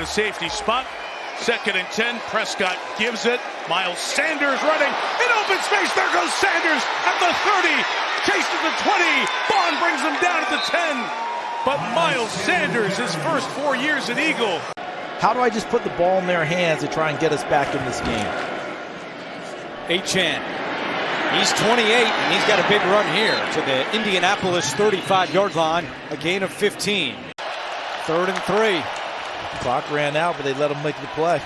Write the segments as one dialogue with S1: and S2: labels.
S1: in a safety spot. 2nd and 10. Prescott gives it. Miles Sanders running in open space. There goes Sanders at the 30. Chased at the 20. Bond brings him down at the 10. But Miles Sanders, his first 4 years an Eagle.
S2: How do I just put the ball in their hands to try and get us back in this game?
S3: Achane. He's 28, and he's got a big run here to the Indianapolis 35-yard line. A gain of 15. 3rd and 3.
S2: Clock ran out, but they let him make the play.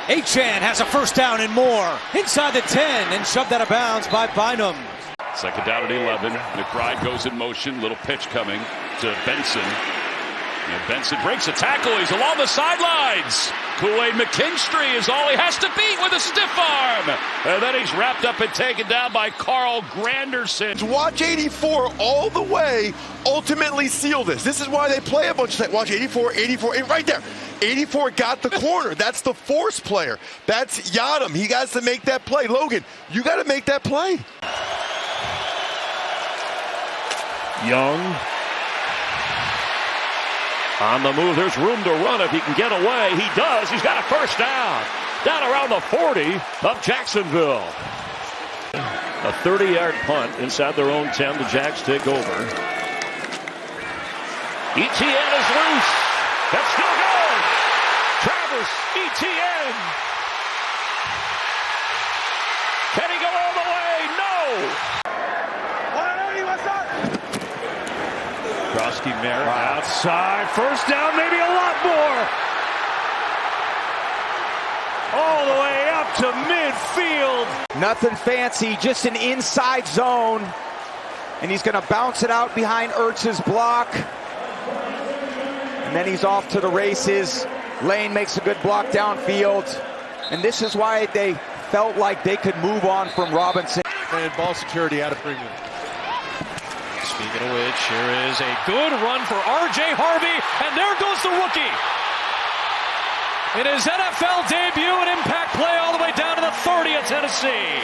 S3: Achane has a first down and more. Inside the 10 and shoved out of bounds by Bynum.
S4: 2nd down at 11. McBride goes in motion. Little pitch coming to Benson. And Benson breaks a tackle. He's along the sidelines. Kool-Aid McKinstry is all he has to beat with a stiff arm. And then he's wrapped up and taken down by Carl Granderson.
S5: Watch 84 all the way ultimately seal this. This is why they play a bunch of that. Watch 84, and right there. 84 got the corner. That's the force player. That's Yadam. He got to make that play. Logan, you got to make that play.
S4: Young. On the move, there's room to run if he can get away. He does. He's got a first down. Down around the 40 of Jacksonville. A 30-yard punt inside their own 10. The Jacks take over. Etienne is loose. That's still going. Travis Etienne. Can he go all the way? No. Krosky-Merritt outside. First down, maybe a lot more. All the way up to midfield.
S6: Nothing fancy, just an inside zone. And he's going to bounce it out behind Ertz's block. And then he's off to the races. Lane makes a good block downfield. And this is why they felt like they could move on from Robinson.
S5: And ball security out of premium.
S7: Speaking of which, here is a good run for R.J. Harvey, and there goes the rookie. In his NFL debut, an impact play all the way down to the 30 of Tennessee.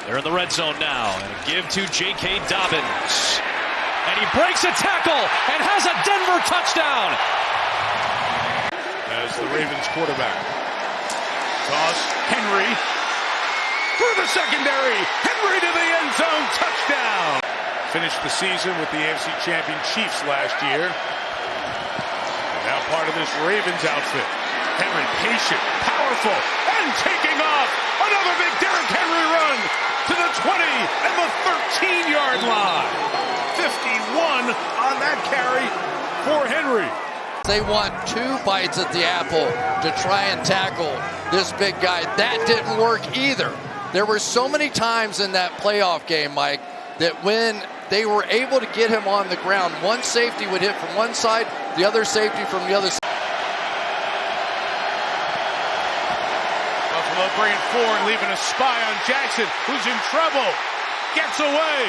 S7: They're in the red zone now, and a give to J.K. Dobbins. And he breaks a tackle and has a Denver touchdown.
S1: As the Ravens quarterback. Toss, Henry. Through the secondary, Henry to the end zone, touchdown. Finished the season with the AFC champion Chiefs last year. And now part of this Ravens outfit. Henry patient, powerful, and taking off. Another big Derrick Henry run to the 20 and the 13-yard line. 51 on that carry for Henry.
S8: They want 2 bites at the apple to try and tackle this big guy. That didn't work either. There were so many times in that playoff game, Mike, that when they were able to get him on the ground, one safety would hit from one side, the other safety from the other side.
S1: Buffalo bringing forward, leaving a spy on Jackson, who's in trouble. Gets away.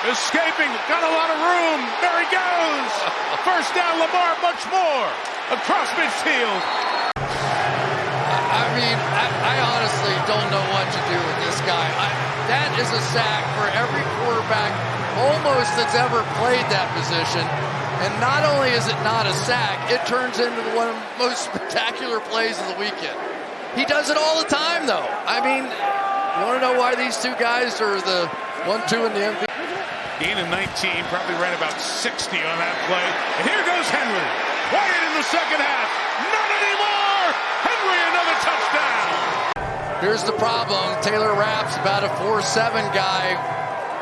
S1: Escaping. Got a lot of room. There he goes. First down, Lamar, much more. Across midfield.
S8: I mean, I honestly don't know what to do with this guy. That is a sack for every quarterback almost that's ever played that position. And not only is it not a sack, it turns into one of the most spectacular plays of the weekend. He does it all the time, though. I mean, you want to know why these two guys are the 1-2 in the MVP?
S1: Gain of 19, probably ran about 60 on that play. And here goes Henry. Quiet in the second half. Not anymore. Henry, another touchdown.
S8: Here's the problem. Taylor Rapp's about a 4.7 guy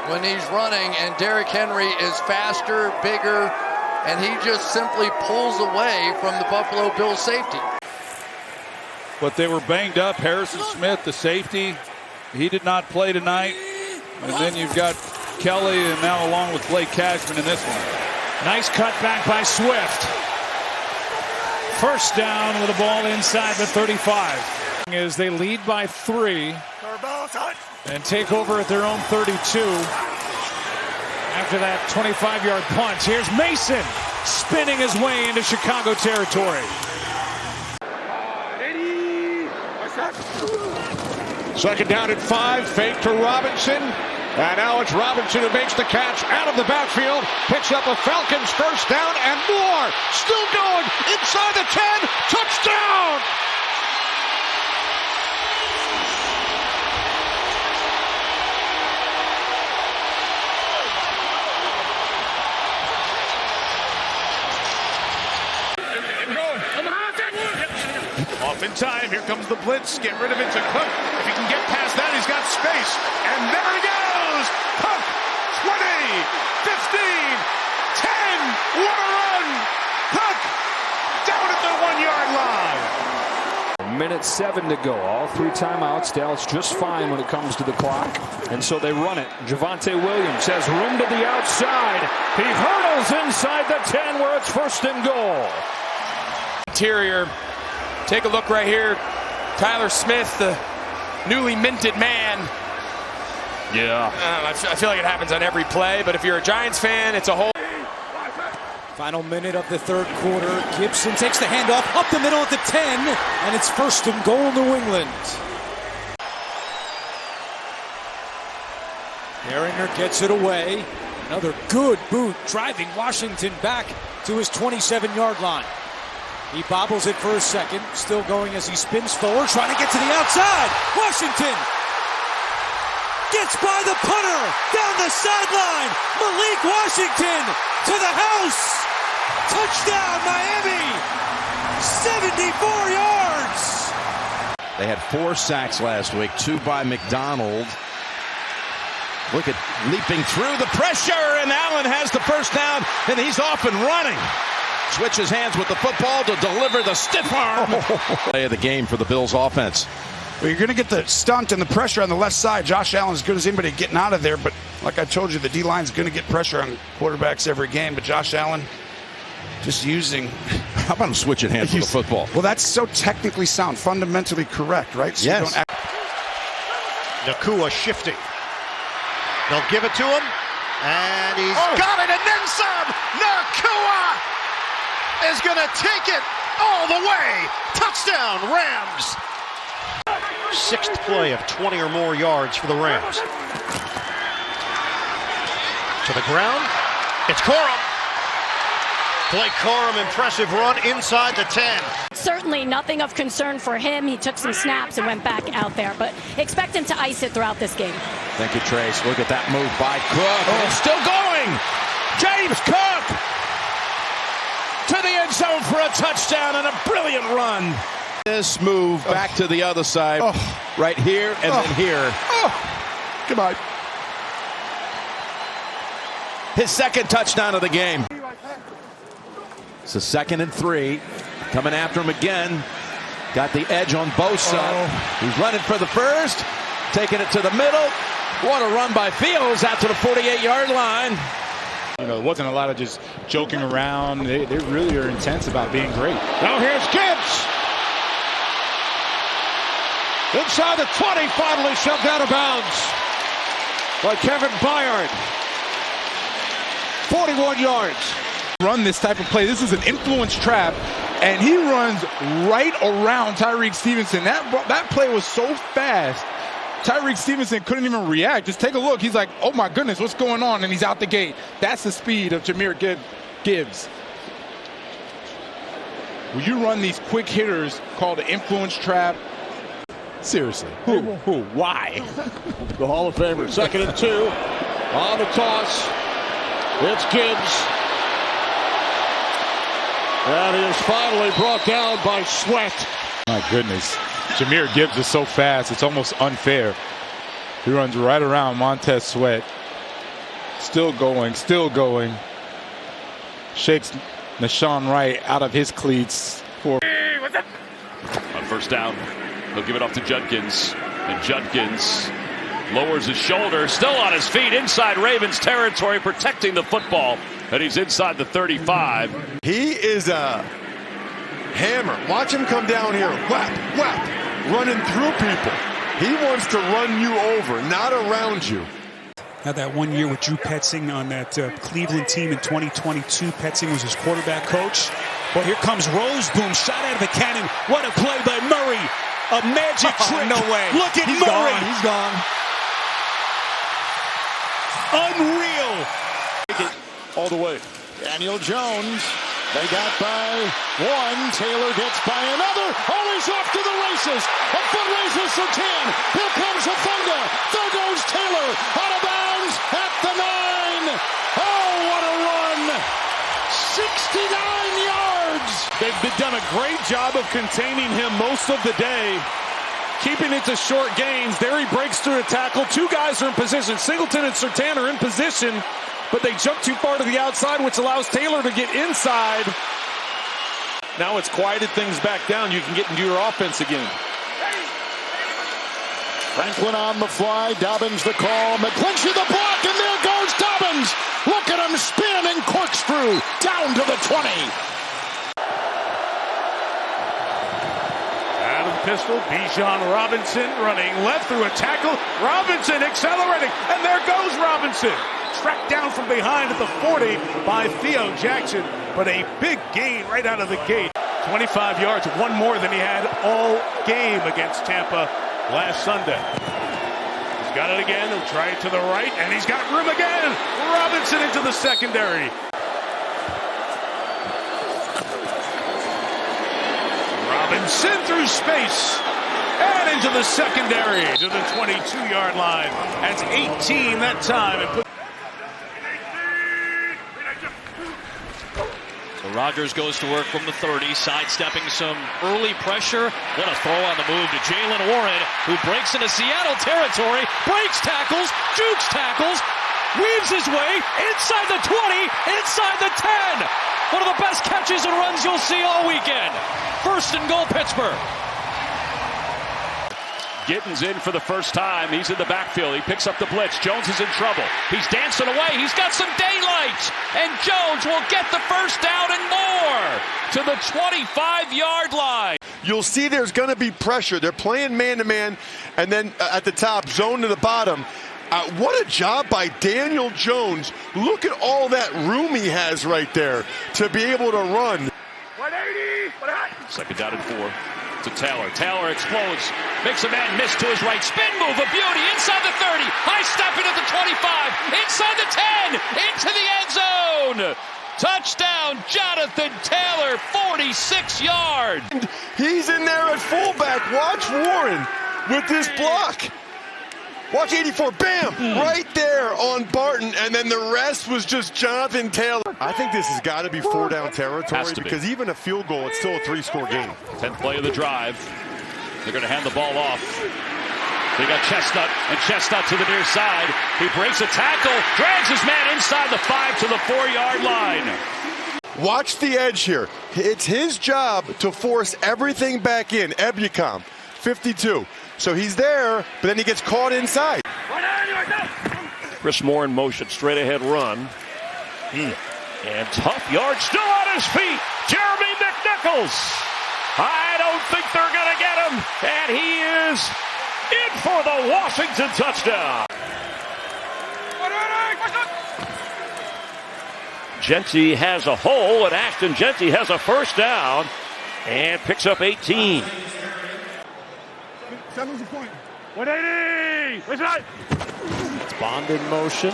S8: when he's running, and Derrick Henry is faster, bigger, and he just simply pulls away from the Buffalo Bills safety.
S9: But they were banged up. Harrison Smith, the safety, he did not play tonight. And then you've got Kelly, and now along with Blake Cashman in this one.
S7: Nice cut back by Swift. First down with the ball inside the 35. As they lead by 3 and take over at their own 32 after that 25-yard punt. Here's Mason spinning his way into Chicago territory.
S10: Second down at 5, fake to Robinson. And now it's Robinson who makes the catch out of the backfield. Picks up a Falcons first down and more. Still going. inside the 10, touchdown!
S1: Off in time. Here comes the blitz. Get rid of it to Cook. If he can get past that, he's got space. And there he goes. Cook. 20, 15, 10. What a run. Cook down at the 1-yard line.
S11: Minute 7 to go. All 3 timeouts. Dallas just fine when it comes to the clock. And so they run it. Javonte Williams has room to the outside. He hurdles inside the 10 where it's 1st and goal.
S12: Interior. Take a look right here. Tyler Smith, the newly minted man.
S4: Yeah.
S12: I feel like it happens on every play, but if you're a Giants fan, it's a whole.
S3: Final minute of the 3rd quarter. Gibson takes the handoff up the middle at the 10, and it's 1st and goal, New England. Behringer gets it away. Another good boot, driving Washington back to his 27-yard line. He bobbles it for a second, still going as he spins forward, trying to get to the outside. Washington gets by the punter, down the sideline. Malik Washington to the house. Touchdown, Miami. 74 yards.
S2: They had 4 sacks last week, 2 by McDonald. Look at leaping through the pressure, and Allen has the first down, and he's off and running. Switches hands with the football to deliver the stiff arm. Play of the game for the Bills offense.
S13: Well, you're going to get the stunt and the pressure on the left side. Josh Allen's as good as anybody getting out of there, but like I told you, the D-line's going to get pressure on quarterbacks every game, but Josh Allen just using...
S2: How about him switching hands with the football?
S13: Well, that's so technically sound, fundamentally correct, right? So
S2: yes.
S14: Nakua shifting. They'll give it to him, and he's got it, and then some! Nakua is going to take it all the way. Touchdown, Rams. 6th play of 20 or more yards for the Rams. To the ground. It's Corum. Blake Corum, impressive run inside the 10.
S15: Certainly nothing of concern for him. He took some snaps and went back out there, but expect him to ice it throughout this game.
S2: Thank you, Trace. Look at that move by Cook. And it's still going. James Cook to the end zone for a touchdown and a brilliant run. This move back to the other side, right here and then here.
S13: Goodbye.
S2: His 2nd touchdown of the game. It's a 2nd and 3. Coming after him again. Got the edge on Bosa. He's running for the first. Taking it to the middle. What a run by Fields out to the 48-yard line.
S16: You know, it wasn't a lot of just joking around. They really are intense about being great.
S10: Now here's Gibbs. Inside the 20, finally shoved out of bounds by Kevin Byard. 41 yards.
S17: Run this type of play. This is an influence trap, and he runs right around Tyreek Stevenson. That play was so fast. Tyreek Stevenson couldn't even react. Just take a look. He's like, oh my goodness, what's going on? And he's out the gate. That's the speed of Jahmyr Gibbs. When you run these quick hitters called an influence trap, seriously, who? Why?
S10: The Hall of Famer, 2nd and 2. On the toss. It's Gibbs. And he is finally brought down by Sweat.
S17: My goodness. Jahmyr Gibbs is so fast, it's almost unfair. He runs right around Montez Sweat. Still going. Shakes Nashawn Wright out of his cleats.
S4: On 1st down, he'll give it off to Judkins. And Judkins lowers his shoulder, still on his feet, inside Ravens territory, protecting the football. And he's inside the 35.
S5: He is a hammer. Watch him come down here. Whap, running through people. He wants to run you over, not around you.
S18: Had that 1 year with Drew Petzing on that Cleveland team in 2022. Petzing was his quarterback coach. Well, here comes Roseboom, shot out of the cannon. What a play by Murray. A magic trick.
S3: No way.
S18: Look at Murray.
S3: He's gone.
S18: Unreal.
S10: All the way.
S12: Daniel Jones
S10: They got by one. Taylor gets by another. Oh, he's off to the races. A foot races for 10. Here comes Hufanga. There goes Taylor. Out of bounds at the 9. Oh, what a run. 69 yards.
S11: They've done a great job of containing him most of the day, keeping it to short gains. There he breaks through a tackle. Two guys are in position. Singleton and Surtain are in position, but they jump too far to the outside, which allows Taylor to get inside. Now it's quieted things back down. You can get into your offense again.
S10: Franklin on the fly. Dobbins the call. McClinchy the block, and there goes Dobbins. Look at him spin and corkscrew down to the 20.
S1: Out of the pistol, Bijan Robinson running left through a tackle. Robinson accelerating, and there goes Robinson. Tracked down from behind at the 40 by Theo Jackson, but a big gain right out of the gate. 25 yards, one more than he had all game against Tampa last Sunday. He's got it again. He'll try it to the right, and he's got room again. Robinson into the secondary. Robinson through space and into the secondary to the 22-yard line. That's 18 that time.
S7: So Rodgers goes to work from the 30, sidestepping some early pressure. What a throw on the move to Jalen Warren, who breaks into Seattle territory, breaks tackles, jukes tackles, weaves his way inside the 20, inside the 10. One of the best catches and runs you'll see all weekend. First and goal, Pittsburgh.
S4: Gittins in for the first time. He's in the backfield. He picks up the blitz. Jones is in trouble. He's dancing away. He's got some daylight. And Jones will get the first down and more to the 25-yard line.
S5: You'll see there's going to be pressure. They're playing man-to-man, and then at the top, zone to the bottom. What a job by Daniel Jones. Look at all that room he has right there to be able to run.
S4: 180. Second down and 4 to Taylor. Taylor explodes. Makes a man miss to his right. Spin move, a beauty. Inside the 30. High stepping at the 25. Inside the 10. Into the end zone. Touchdown, Jonathan Taylor, 46 yards.
S5: He's in there at fullback. Watch Warren with this block. Watch 84, bam, right there on Barton, and then the rest was just Jonathan Taylor. I think this has got to be 4-down territory because even a field goal, it's still a 3-score game.
S4: 10th play of the drive. They're going to hand the ball off. They got Chestnut, and Chestnut to the near side. He breaks a tackle, drags his man inside the 5 to the 4-yard line.
S5: Watch the edge here. It's his job to force everything back in. Ebukam, 52. So he's there, but then he gets caught inside.
S10: Chris Moore in motion, straight ahead run.
S4: And tough yard, still on his feet. Jeremy McNichols. I don't think they're going to get him. And he is in for the Washington touchdown. Genty has a hole, and Ashton Genty has a first down and picks up 18.
S17: 7's point.
S4: 180.
S3: It's Bond in motion.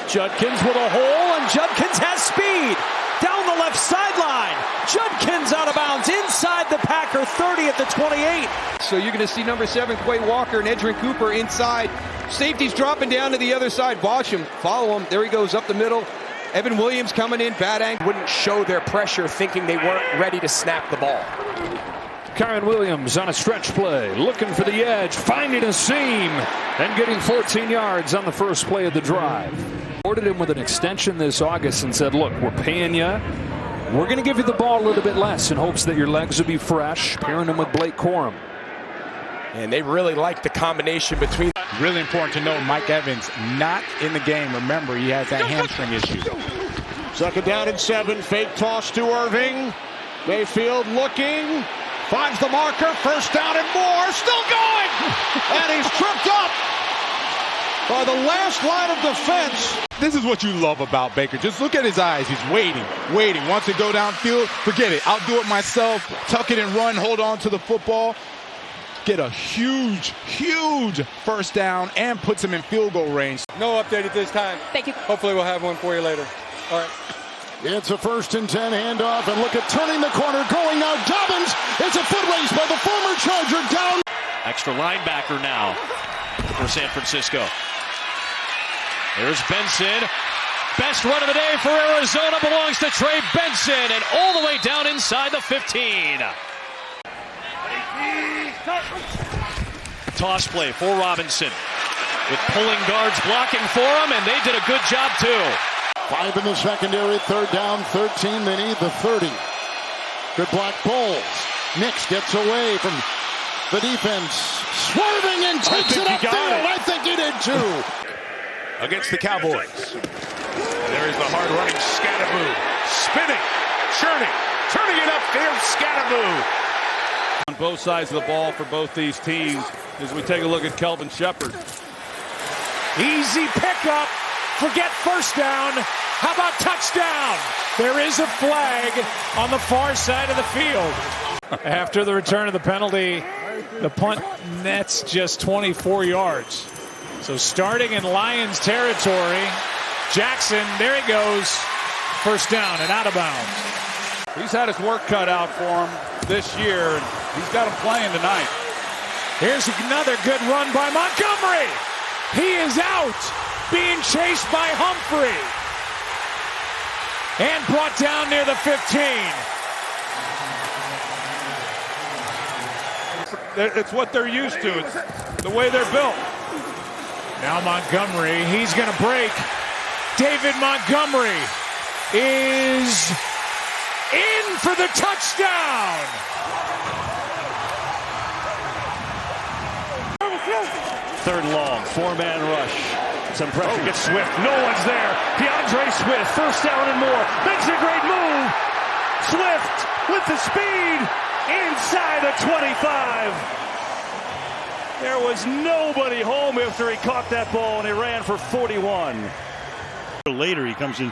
S3: Judkins with a hole, and Judkins has speed. Down the left sideline. Judkins out of bounds inside the Packer 30 at the 28.
S12: So you're going to see number 7, Quay Walker, and Edgerrin Cooper inside. Safety's dropping down to the other side. Watch him. Follow him. There he goes up the middle. Evan Williams coming in. Bad angle.
S19: Wouldn't show their pressure thinking they weren't ready to snap the ball.
S11: Kyron Williams on a stretch play, looking for the edge, finding a seam, and getting 14 yards on the first play of the drive. Ordered him with an extension this August and said, look, we're paying you. We're going to give you the ball a little bit less in hopes that your legs will be fresh, pairing him with Blake Corum.
S19: And they really like the combination between.
S17: Really important to note, Mike Evans not in the game. Remember, he has that hamstring issue.
S10: Second down and 7, fake toss to Irving. Mayfield looking. Finds the marker, first down and more, still going! And he's tripped up by the last line of defense.
S17: This is what you love about Baker. Just look at his eyes. He's waiting. Wants to go downfield, forget it. I'll do it myself. Tuck it and run, hold on to the football. Get a huge first down and puts him in field goal range.
S12: No update at this time.
S15: Thank you.
S12: Hopefully we'll have one for you later. All right.
S10: It's a 1st and 10 handoff, and look at turning the corner, going now. Dobbins. It's a foot race by the former Charger down.
S7: Extra linebacker now for San Francisco. There's Benson. Best run of the day for Arizona belongs to Trey Benson, and all the way down inside the 15. Toss play for Robinson, with pulling guards blocking for him, and they did a good job too.
S10: 5 in the secondary, 3rd down, 13. They need the 30. Good block, Bowles. Nix gets away from the defense, swerving and takes it upfield. I think he did too.
S1: Against the Cowboys. There is the hard-running Scatterboo. Spinning, churning, turning it upfield, Scatterboo.
S9: On both sides of the ball for both these teams as we take a look at Kelvin Shepherd.
S3: Easy pickup. Forget first down. How about touchdown? There is a flag on the far side of the field. After the return of the penalty, the punt nets just 24 yards. So starting in Lions territory, Jackson, there he goes. First down and out of bounds.
S9: He's had his work cut out for him this year, and he's got him playing tonight.
S3: Here's another good run by Montgomery. He is out, being chased by Humphrey. And brought down near the 15.
S9: It's what they're used to. It's the way they're built.
S3: Now Montgomery, he's going to break. David Montgomery is in for the touchdown.
S7: Third and long, 4-man rush. Some pressure gets Swift. No one's there. DeAndre Swift, first down and more. Makes a great move. Swift with the speed inside the 25. There was nobody home after he caught that ball, and he ran for 41.
S20: Later, he comes in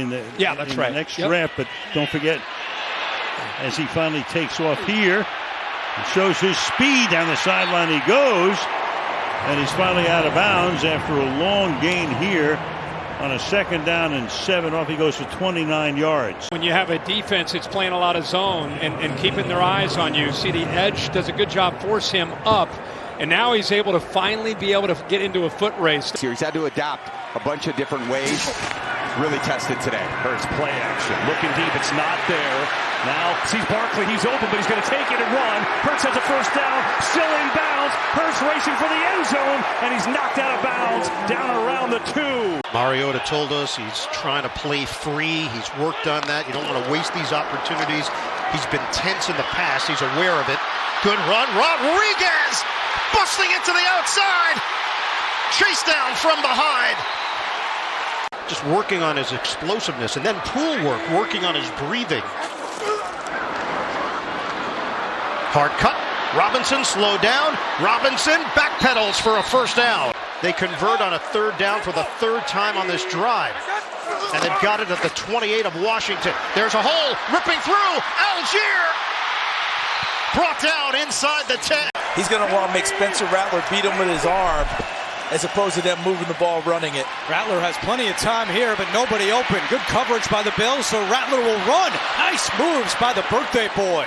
S20: the,
S3: that's right.
S20: The next draft, but don't forget, as he finally takes off here, he shows his speed down the sideline. He goes, and he's finally out of bounds after a long gain here on a 2nd down and 7. Off he goes for 29 yards.
S3: When you have a defense that's playing a lot of zone and keeping their eyes on you, see the edge does a good job, force him up. And now he's able to finally be able to get into a foot race.
S6: He's had to adapt a bunch of different ways. Really tested today.
S7: Hurts play action. Looking deep. It's not there. Now sees Barkley. He's open, but he's going to take it and run. Hurts has a first down. Still in bounds. Hurts racing for the end zone, and he's knocked out of bounds down around the 2.
S14: Mariota told us he's trying to play free. He's worked on that. You don't want to waste these opportunities. He's been tense in the past. He's aware of it. Good run. Rodriguez busting it to the outside. Chase down from behind. Just working on his explosiveness, and then pool work, working on his breathing. Hard cut. Robinson slowed down. Robinson backpedals for a first down. They convert on a 3rd down for the 3rd time on this drive. And they've got it at the 28 of Washington. There's a hole ripping through. Algier brought down inside the 10.
S21: He's going to want to make Spencer Rattler beat him with his arm, as opposed to them moving the ball, running it.
S3: Rattler has plenty of time here, but nobody open. Good coverage by the Bills, so Rattler will run. Nice moves by the birthday boy.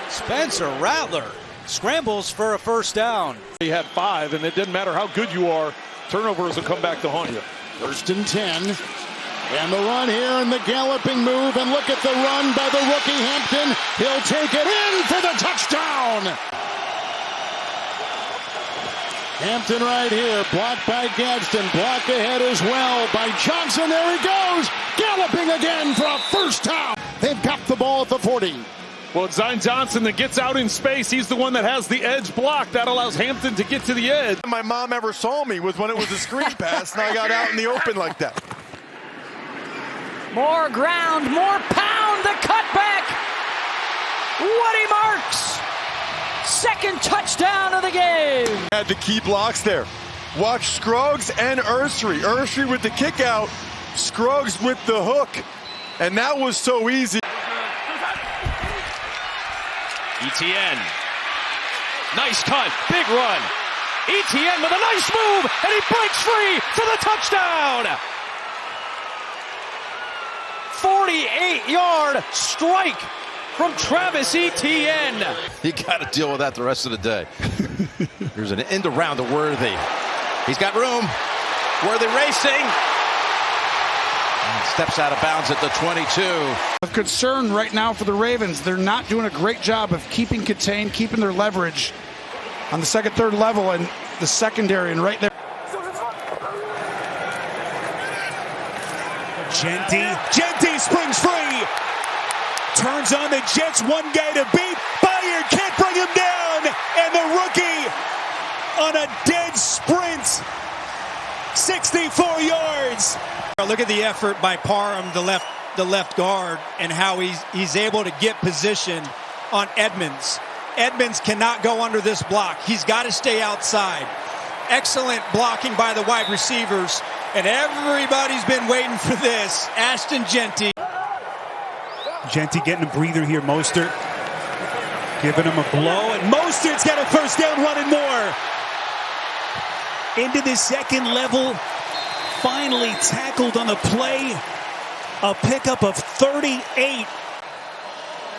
S3: Spencer Rattler scrambles for a first down.
S11: He had 5, and it didn't matter how good you are. Turnovers will come back to haunt you.
S10: 1st and 10. And the run here and the galloping move. And look at the run by the rookie Hampton. He'll take it in for the touchdown. Hampton right here, blocked by Gadsden, block ahead as well by Johnson. There he goes, galloping again for a first down. They've got the ball at the 40.
S11: Well, it's Zion Johnson that gets out in space. He's the one that has the edge block. That allows Hampton to get to the edge.
S5: My mom ever saw me was when it was a screen pass and I got out in the open like that.
S15: More ground, more pound, the cutback. Woody Marks. 2nd touchdown of the game.
S5: Had the key blocks there. Watch Scruggs and Ursary. Ursary with the kick out, Scruggs with the hook. And that was so easy.
S7: ETN. Nice cut. Big run. ETN with a nice move, and he breaks free for the touchdown. 48-yard strike from Travis Etienne.
S2: You got to deal with that the rest of the day. There's an end around to Worthy. He's got room. Worthy racing. And steps out of bounds at the 22.
S13: Of concern right now for the Ravens. They're not doing a great job of keeping contained, keeping their leverage on the second, third level and the secondary, and right there.
S18: Genty springs free. Turns on the Jets, one guy to beat. Bayard can't bring him down. And the rookie on a dead sprint. 64 yards.
S3: Look at the effort by Parham, the left guard, and how he's able to get position on Edmonds. Edmonds cannot go under this block. He's got to stay outside. Excellent blocking by the wide receivers, and everybody's been waiting for this. Ashton Genty.
S18: Genty getting a breather here. Mostert giving him a blow, and Mostert's got a first down, one and more. Into the second level. Finally tackled on the play. A pickup of 38.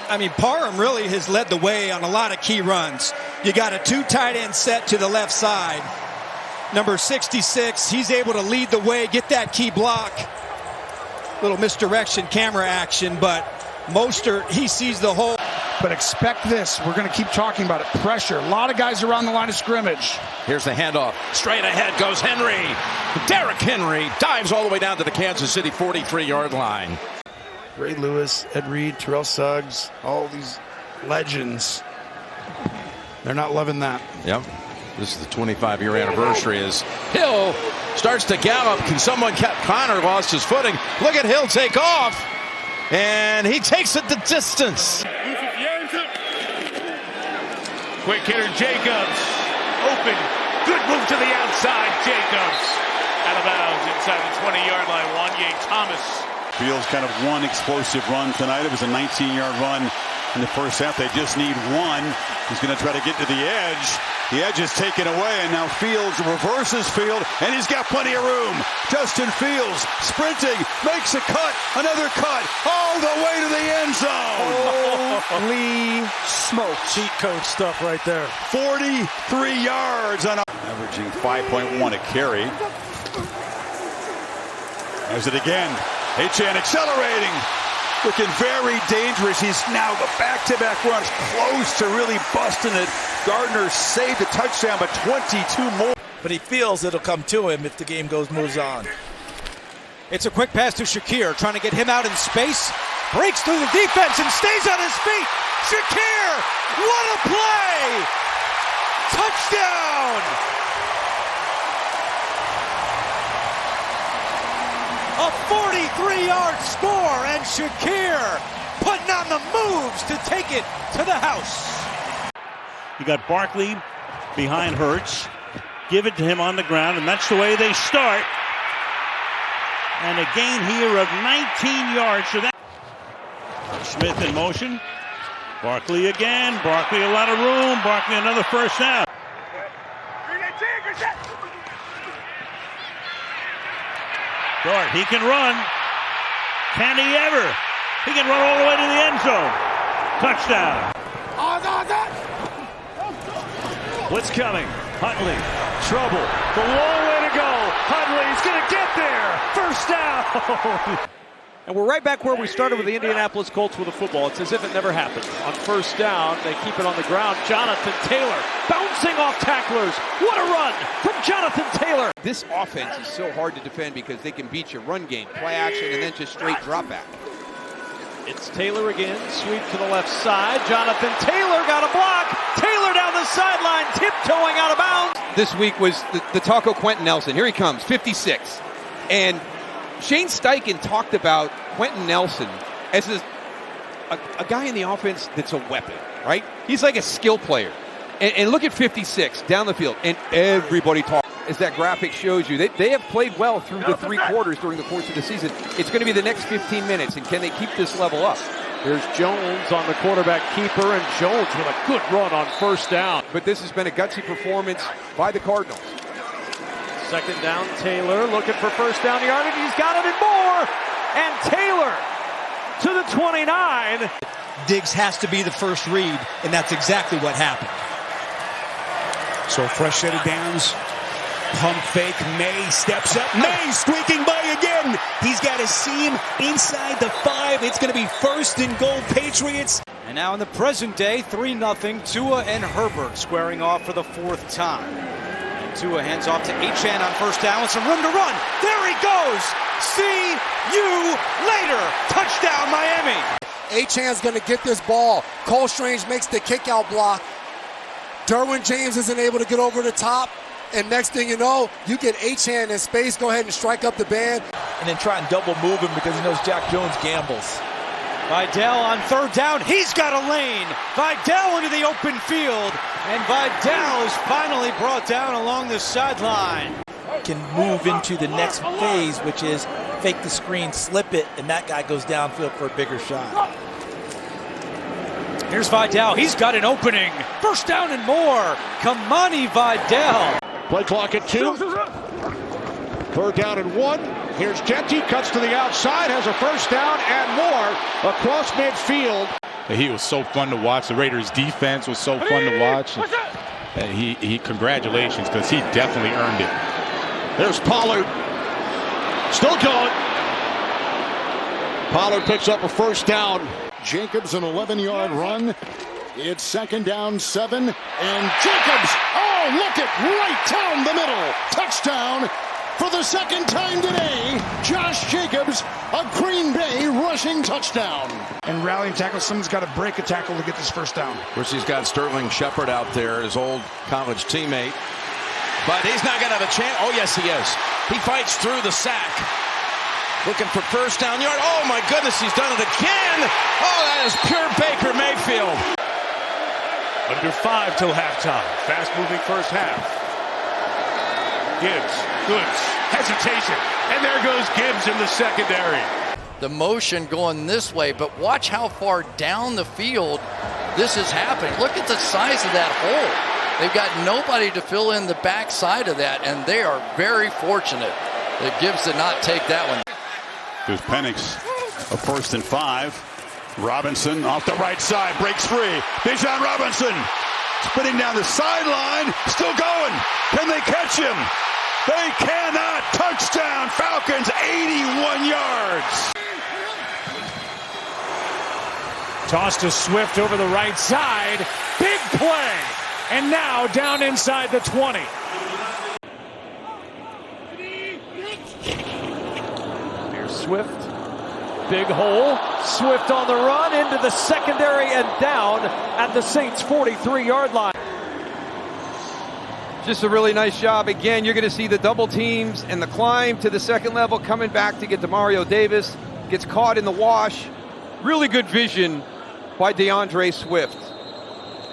S3: I mean, Parham really has led the way on a lot of key runs. You got a 2 tight end set to the left side. Number 66, he's able to lead the way, get that key block. Little misdirection, camera action, but Mostert, he sees the hole.
S13: But expect this. We're going to keep talking about it. Pressure. A lot of guys around the line of scrimmage.
S2: Here's the handoff. Straight ahead goes Henry. Derrick Henry dives all the way down to the Kansas City 43-yard line.
S13: Ray Lewis, Ed Reed, Terrell Suggs, all these legends. They're not loving that.
S2: Yep. This is the 25-year anniversary as Hill starts to gallop. Can someone catch? Connor lost his footing. Look at Hill take off. And he takes it the distance.
S1: Quick hitter Jacobs. Open. Good move to the outside. Jacobs. Out of bounds inside the 20-yard line. Wanye Thomas.
S8: Fields kind of one explosive run tonight. It was a 19-yard run in the first half. They just need one. He's going to try to get to the edge. The edge is taken away, and now Fields reverses field, and he's got plenty of room. Justin Fields sprinting, makes a cut, another cut, all the way to the end zone.
S3: Holy smokes.
S11: Cheat code stuff right there.
S8: 43 yards on averaging 5.1 a carry. There's it again. Achane accelerating. Looking very dangerous. He's now the back-to-back runs close to really busting it. Gardner saved the touchdown, but 22 more.
S21: But he feels it'll come to him if the game moves on.
S3: It's a quick pass to Shakir, trying to get him out in space. Breaks through the defense and stays on his feet. Shakir, what a play! Touchdown! A 43-yard score, and Shakir putting on the moves to take it to the house.
S20: You got Barkley behind Hurts. Give it to him on the ground, and that's the way they start. And a gain here of 19 yards. So that Smith in motion. Barkley again. Barkley a lot of room. Barkley another first down. Dart, he can run. Can he ever? He can run all the way to the end zone. Touchdown.
S7: Blitz coming. Huntley. Trouble. The long way to go. Huntley's going to get there. First down.
S22: And we're right back where we started with the Indianapolis Colts with the football. It's as if it never happened. On first down, they keep it on the ground. Jonathan Taylor bouncing off tacklers. What a run from Jonathan Taylor.
S12: This offense is so hard to defend because they can beat your run game, play action, and then just straight drop back.
S22: It's Taylor again. Sweep to the left side. Jonathan Taylor got a block. Taylor down the sideline, tiptoeing out of bounds.
S12: This week was the Taco Quentin Nelson. Here he comes, 56. And Shane Steichen talked about Quentin Nelson as a guy in the offense that's a weapon, right? He's like a skill player. And look at 56 down the field. And everybody talks, as that graphic shows you. They have played well through the 3 quarters during the course of the season. It's going to be the next 15 minutes, and can they keep this level up?
S22: There's Jones on the quarterback keeper, and Jones with a good run on first down.
S12: But this has been a gutsy performance by the Cardinals.
S22: Second down, Taylor looking for first down yardage. He's got it and more. And Taylor to the 29.
S4: Diggs has to be the first read, and that's exactly what happened.
S18: So fresh set of downs. Pump fake. May steps up. May squeaking by again. He's got a seam inside the 5. It's going to be 1st and goal, Patriots.
S3: And now in the present day, 3-0. Tua and Herbert squaring off for the 4th time. And Tua hands off to Achane on 1st down with some room to run. There he goes. See you later. Touchdown, Miami.
S16: Achane's going to get this ball. Cole Strange makes the kick-out block. Derwin James isn't able to get over the top. And next thing you know, you get Achane in space. Go ahead and strike up the band.
S21: And then try and double move him because he knows Jack Jones gambles.
S3: Vidal on 3rd down. He's got a lane. Vidal into the open field. And Vidal is finally brought down along the sideline.
S21: Can move into the next phase, which is fake the screen, slip it, and that guy goes downfield for a bigger shot.
S3: Here's Vidal. He's got an opening. 1st down and more. Kamani Vidal.
S10: Play clock at 2. 3rd down and 1. Here's Genty, cuts to the outside, has a 1st down and more across midfield.
S17: He was so fun to watch. The Raiders defense was so fun to watch. And he congratulations, because he definitely earned it.
S10: There's Pollard. Still going. Pollard picks up a 1st down. Jacobs an 11-yard run. It's 2nd down 7. And Jacobs, oh, look it, right down the middle. Touchdown for the 2nd time today. Josh Jacobs, a Green Bay rushing touchdown.
S13: And rallying tackle, someone's got to break a tackle to get this 1st down.
S2: Of course, he's got Sterling Shepard out there, his old college teammate. But he's not going to have a chance. Oh, yes, he is. He fights through the sack. Looking for 1st down yard. Oh, my goodness, he's done it again. Oh, that is pure Baker Mayfield.
S1: Under 5 till halftime. Fast-moving first half. Gibbs, Goods, hesitation. And there goes Gibbs in the secondary.
S23: The motion going this way, but watch how far down the field this is happening. Look at the size of that hole. They've got nobody to fill in the back side of that, and they are very fortunate that Gibbs did not take that one.
S8: There's Penix, a 1st and 5. Robinson off the right side, breaks free. Bijan Robinson spinning down the sideline, still going. Can they catch him? They cannot. Touchdown, Falcons, 81 yards.
S22: Toss to Swift over the right side. Big play. And now down inside the 20. Here's Swift. Big hole. Swift on the run into the secondary and down at the Saints' 43-yard line.
S12: Just a really nice job. Again, you're going to see the double teams and the climb to the 2nd level coming back to get to Mario Davis. Gets caught in the wash. Really good vision by DeAndre Swift.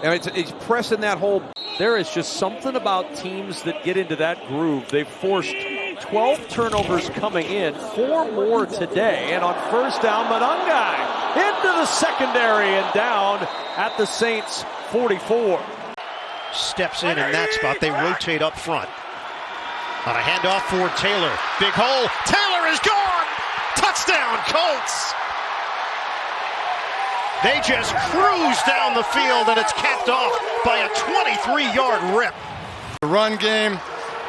S12: And it's pressing that whole.
S22: There is just something about teams that get into that groove. They've forced 12 turnovers coming in, 4 more today. And on 1st down, Monangai into the secondary and down at the Saints' 44.
S14: Steps in that spot. They rotate up front. On a handoff for Taylor. Big hole. Taylor is gone. Touchdown, Colts. They just cruise down the field, and it's capped off by a 23-yard rip.
S24: The run game,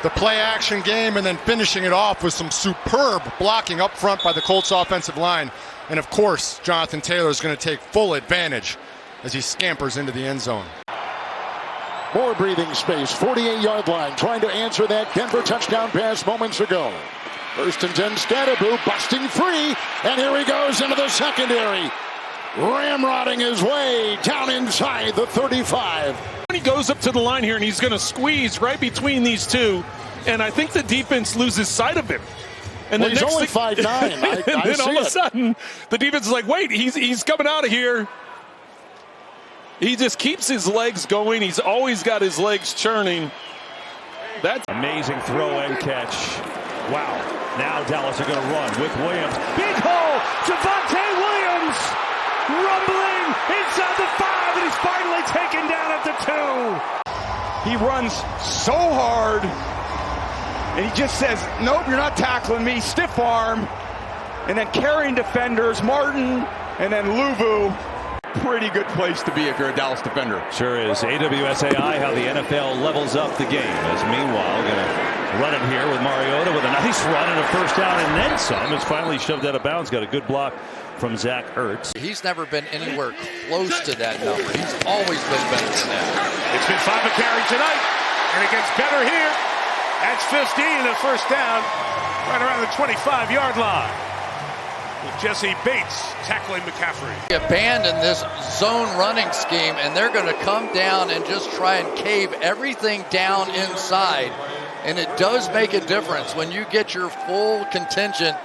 S24: the play-action game, and then finishing it off with some superb blocking up front by the Colts offensive line. And, of course, Jonathan Taylor is going to take full advantage as he scampers into the end zone.
S10: More breathing space, 48-yard line, trying to answer that Denver touchdown pass moments ago. 1st and 10, Scatterboo busting free, and here he goes into the secondary. Ramrodding his way down inside the 35.
S11: He goes up to the line here, and he's going to squeeze right between these two, and I think the defense loses sight of him. And
S10: well, he's only 5'9".
S11: And then all of a sudden, the defense is like, wait, he's coming out of here. He just keeps his legs going. He's always got his legs churning. That's
S22: amazing throw and catch. Wow. Now Dallas are going to run with Williams. Big hole. Javonte Williams rumbling inside the 5, and he's finally taken down at the 2.
S13: He runs so hard, and he just says, nope, you're not tackling me. Stiff arm. And then carrying defenders. Martin
S17: And then Luvu, pretty good place to be if you're a Dallas defender.
S7: Sure is. AWSAI, how the NFL levels up the game. As meanwhile, going to run it here with Mariota with a nice run and a first down and then some. It's finally shoved out of bounds. Got a good block from Zach Ertz.
S23: He's never been anywhere close to that number. He's always been better than that.
S1: It's been 5 a carry tonight, and it gets better here. That's 15, a first down, right around the 25-yard line. With Jesse Bates tackling McCaffrey.
S23: Abandon this zone running scheme, and they're going to come down and just try and cave everything down inside. And it does make a difference when you get your full contingent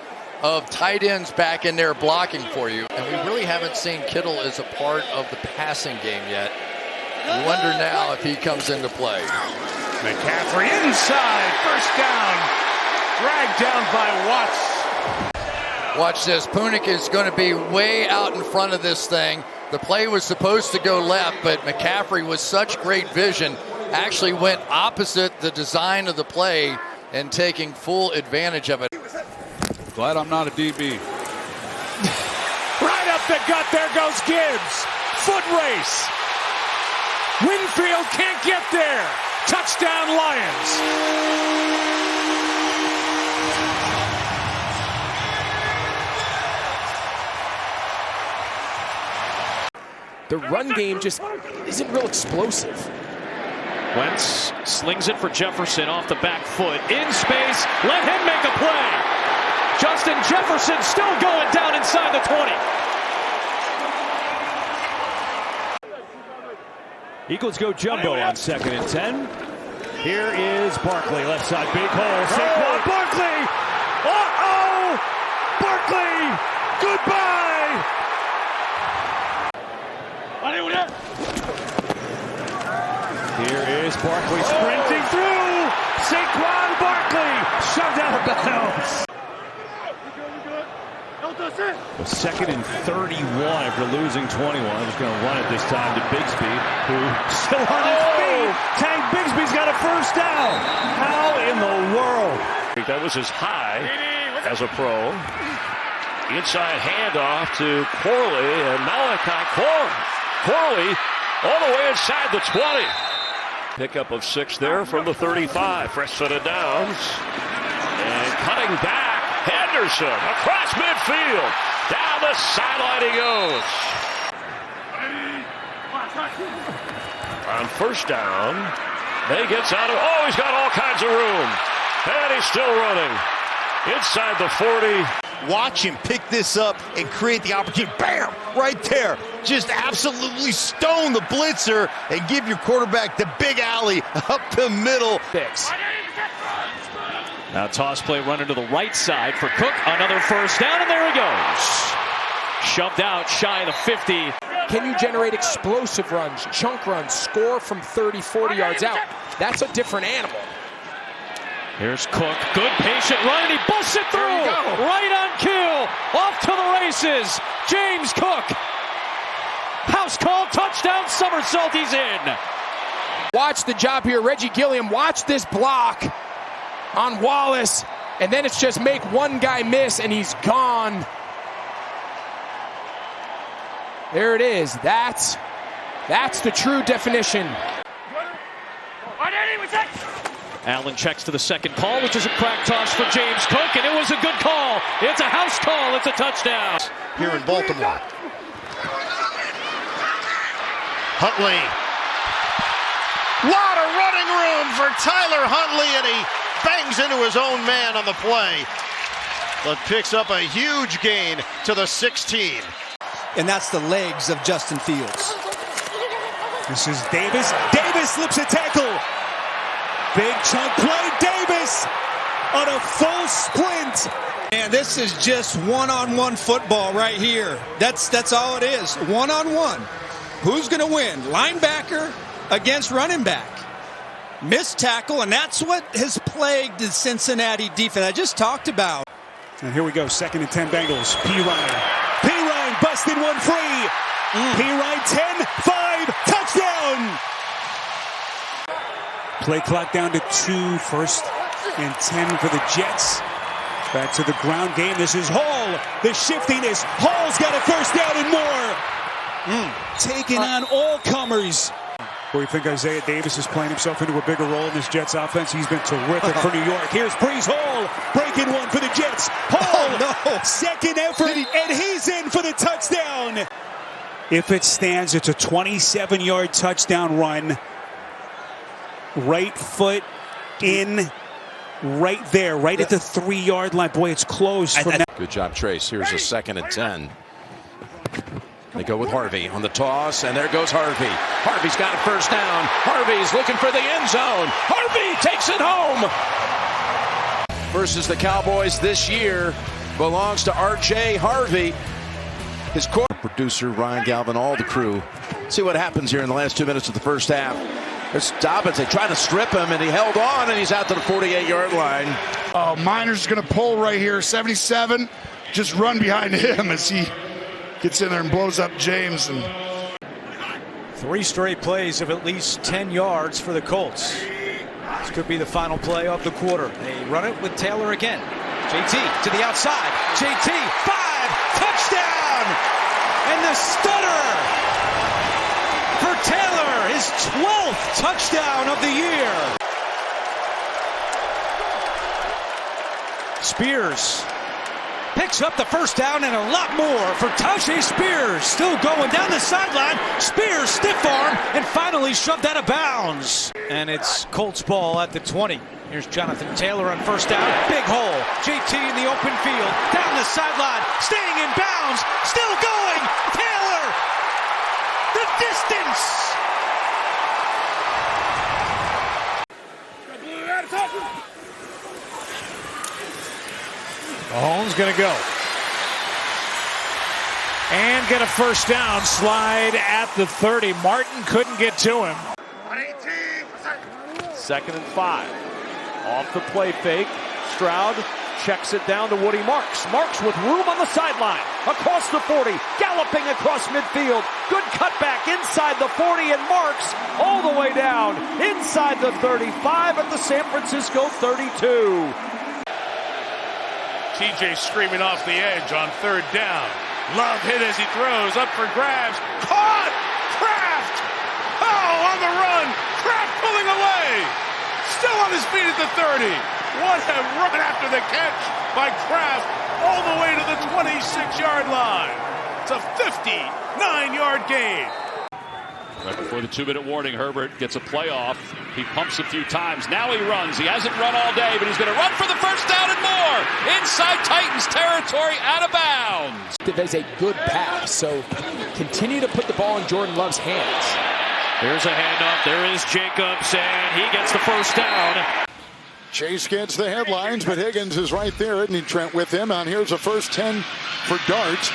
S23: of tight ends back in there blocking for you. And we really haven't seen Kittle as a part of the passing game yet. We wonder now if he comes into play.
S1: McCaffrey inside, first down, dragged down by Watts.
S23: Watch this. Punic is going to be way out in front of this thing. The play was supposed to go left, but McCaffrey with such great vision actually went opposite the design of the play and taking full advantage of it.
S6: Glad I'm not a DB.
S3: Right up the gut, there goes Gibbs. Foot race. Winfield can't get there. Touchdown Lions.
S9: The run game just isn't real explosive.
S7: Wentz slings it for Jefferson off the back foot. In space, let him make a play. Justin Jefferson still going down inside the 20. Eagles go jumbo on 2nd and 10. Here is Barkley, left side, big hole. Saquon Barkley! Uh-oh! Barkley! Goodbye! Here is Barkley sprinting through. Saquon Barkley shoved out of bounds. A 2nd and 31 after losing 21. Just going to run it this time to Bigsby, who still on his feet. Tank Bigsby's got a first down. How in the world? That was his high as a pro. Inside handoff to Corley and Malachi Corley all the way inside the 20. Pickup of 6 there from the 35. Fresh set of downs. And cutting back, Henderson across midfield. Down the sideline he goes. On first down, May gets out of, he's got all kinds of room. And he's still running. Inside the 40.
S15: Watch him pick this up and create the opportunity. Bam! Right there. Just absolutely stone the blitzer and give your quarterback the big alley up the middle.
S7: Now toss play running to the right side for Cook. Another first down, and there he goes. Shoved out shy of the 50.
S9: Can you generate explosive runs, chunk runs, score from 30, 40 yards out? That's a different animal.
S7: Here's Cook, good patient run, and he busts it through. Right on cue, off to the races. James Cook. House call, touchdown, somersault, he's in.
S9: Watch the job here, Reggie Gilliam. Watch this block on Wallace, and then it's just make one guy miss, and he's gone. There it is. That's the true definition.
S7: Allen checks to the second call, which is a crack toss for James Cook, and it was a good call. It's a house call. It's a touchdown.
S14: Here in Baltimore. Huntley. Lot of running room for Tyler Huntley, and he bangs into his own man on the play, but picks up a huge gain to the 16.
S4: And that's the legs of Justin Fields.
S18: This is Davis. Davis slips a tackle. Big chunk play. Davis on a full sprint.
S4: And this is just one-on-one football right here. That's all it is. One-on-one. Who's going to win? Linebacker against running back. Missed tackle, and that's what has plagued the Cincinnati defense I just talked about.
S18: And here we go. 2nd and 10 Bengals. Pirine busted one free. Pirine 10-5. Touchdown. Play clock down to 2. 1st and 10 for the Jets. Back to the ground game. This is Hall. The shiftiness. Hall's got a first down and more. Taking on all comers. Where you think Isaiah Davis is playing himself into a bigger role in this Jets offense? He's been terrific for New York. Here's Brees Hall breaking one for the Jets. Hall, second effort, and he's in for the touchdown. If it stands, it's a 27-yard touchdown run. Right foot in, right there, right at the 3-yard line. Boy, it's close.
S2: Good job, Trace. Here's a 2nd and 10. They go with Harvey on the toss, and there goes Harvey. Harvey's got a first down. Harvey's looking for the end zone. Harvey takes it home. Versus the Cowboys this year belongs to R.J. Harvey. His producer, Ryan Galvin, all the crew. See what happens here in the last 2 minutes of the first half. There's Dobbins. They try to strip him, and he held on, and he's out to the 48-yard line.
S13: Oh, Miner's going to pull right here. 77. Just run behind him as he gets in there and blows up James. And
S3: 3 straight plays of at least 10 yards for the Colts. This could be the final play of the quarter. They run it with Taylor again. JT to the outside. JT, 5, touchdown! And the stutter for Taylor, his 12th touchdown of the year. Spears picks up the first down and a lot more for Tajay Spears. Still going down the sideline. Spears stiff arm and finally shoved out of bounds. And it's Colts ball at the 20. Here's Jonathan Taylor on first down. Big hole. JT in the open field. Down the sideline. Staying in bounds. Still going. Taylor. The distance. Mahomes going to go. And get a first down. Slide at the 30. Martin couldn't get to him.
S22: 2nd and 5. Off the play fake. Stroud checks it down to Woody Marks. Marks with room on the sideline. Across the 40. Galloping across midfield. Good cutback inside the 40. And Marks all the way down. Inside the 35 at the San Francisco 32.
S1: TJ screaming off the edge on 3rd down. Love hit as he throws, up for grabs. Caught! Kraft! Oh, on the run! Kraft pulling away! Still on his feet at the 30. What a run after the catch by Kraft all the way to the 26-yard line. It's a 59-yard gain.
S7: Right before the 2-minute warning, Herbert gets a playoff. He pumps a few times. Now he runs. He hasn't run all day, but he's going to run for the first down and more. Inside Titans territory, out of bounds.
S9: As a good pass, so continue to put the ball in Jordan Love's hands.
S7: Here's a handoff. There is Jacobs, and he gets the first down.
S10: Chase gets the headlines, but Higgins is right there, isn't he, Trent, with him? And here's a first 10 for Dart.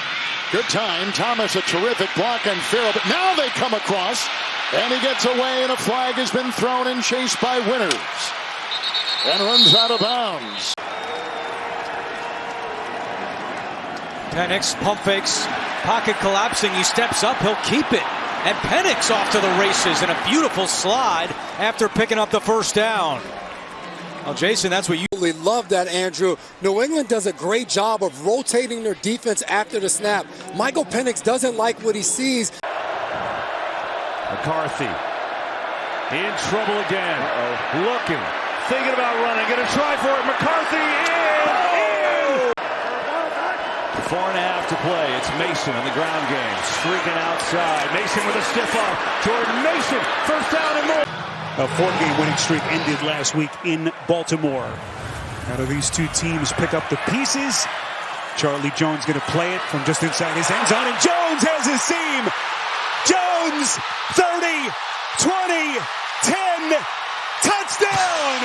S10: Good time. Thomas, a terrific block on Farrell, but now they come across, and he gets away, and a flag has been thrown and chased by Winters. And runs out of bounds.
S3: Penix pump fakes. Pocket collapsing. He steps up. He'll keep it. And Penix off to the races in a beautiful slide after picking up the first down. Well, Jason, that's what you
S5: love that, Andrew. New England does a great job of rotating their defense after the snap. Michael Penix doesn't like what he sees.
S7: McCarthy in trouble again. Looking, thinking about running, going to try for it. McCarthy in. 4.5 to play. It's Mason in the ground game, streaking outside. Mason with a stiff arm. Jordan Mason, first down and more.
S18: A 4-game winning streak ended last week in Baltimore. How do these two teams pick up the pieces? Charlie Jones going to play it from just inside his end zone, and Jones has his seam. Jones, 30, 20, 10, touchdown!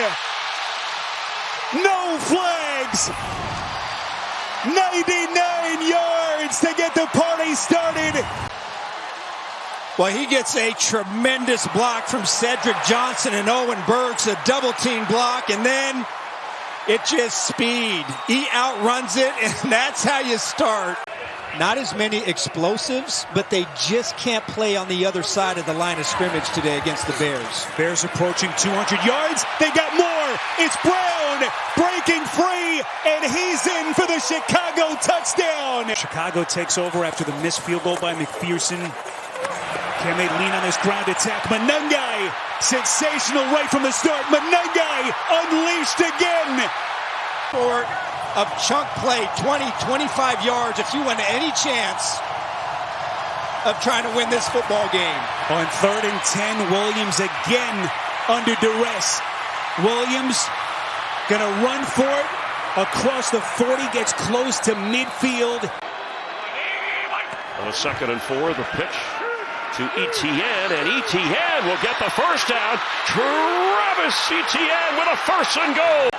S18: No flags. 99 yards to get the party started.
S4: Well, he gets a tremendous block from Cedric Johnson and Owen Burks, a double-team block, and then it's just speed. He outruns it, and that's how you start. Not as many explosives, but they just can't play on the other side of the line of scrimmage today against the Bears.
S18: Bears approaching 200 yards. They got more. It's Brown breaking free, and he's in for the Chicago touchdown. Chicago takes over after the missed field goal by McPherson. Can they lean on this ground attack? Monangai, sensational right from the start. Monangai unleashed again.
S4: Short of chunk play, 20, 25 yards if you want any chance of trying to win this football game.
S18: On 3rd and 10, Williams again under duress. Williams gonna run for it across the 40, gets close to midfield.
S16: On a 2nd and 4, the pitch to Etienne, and Etienne will get the first down. Travis Etienne with a 1st and goal.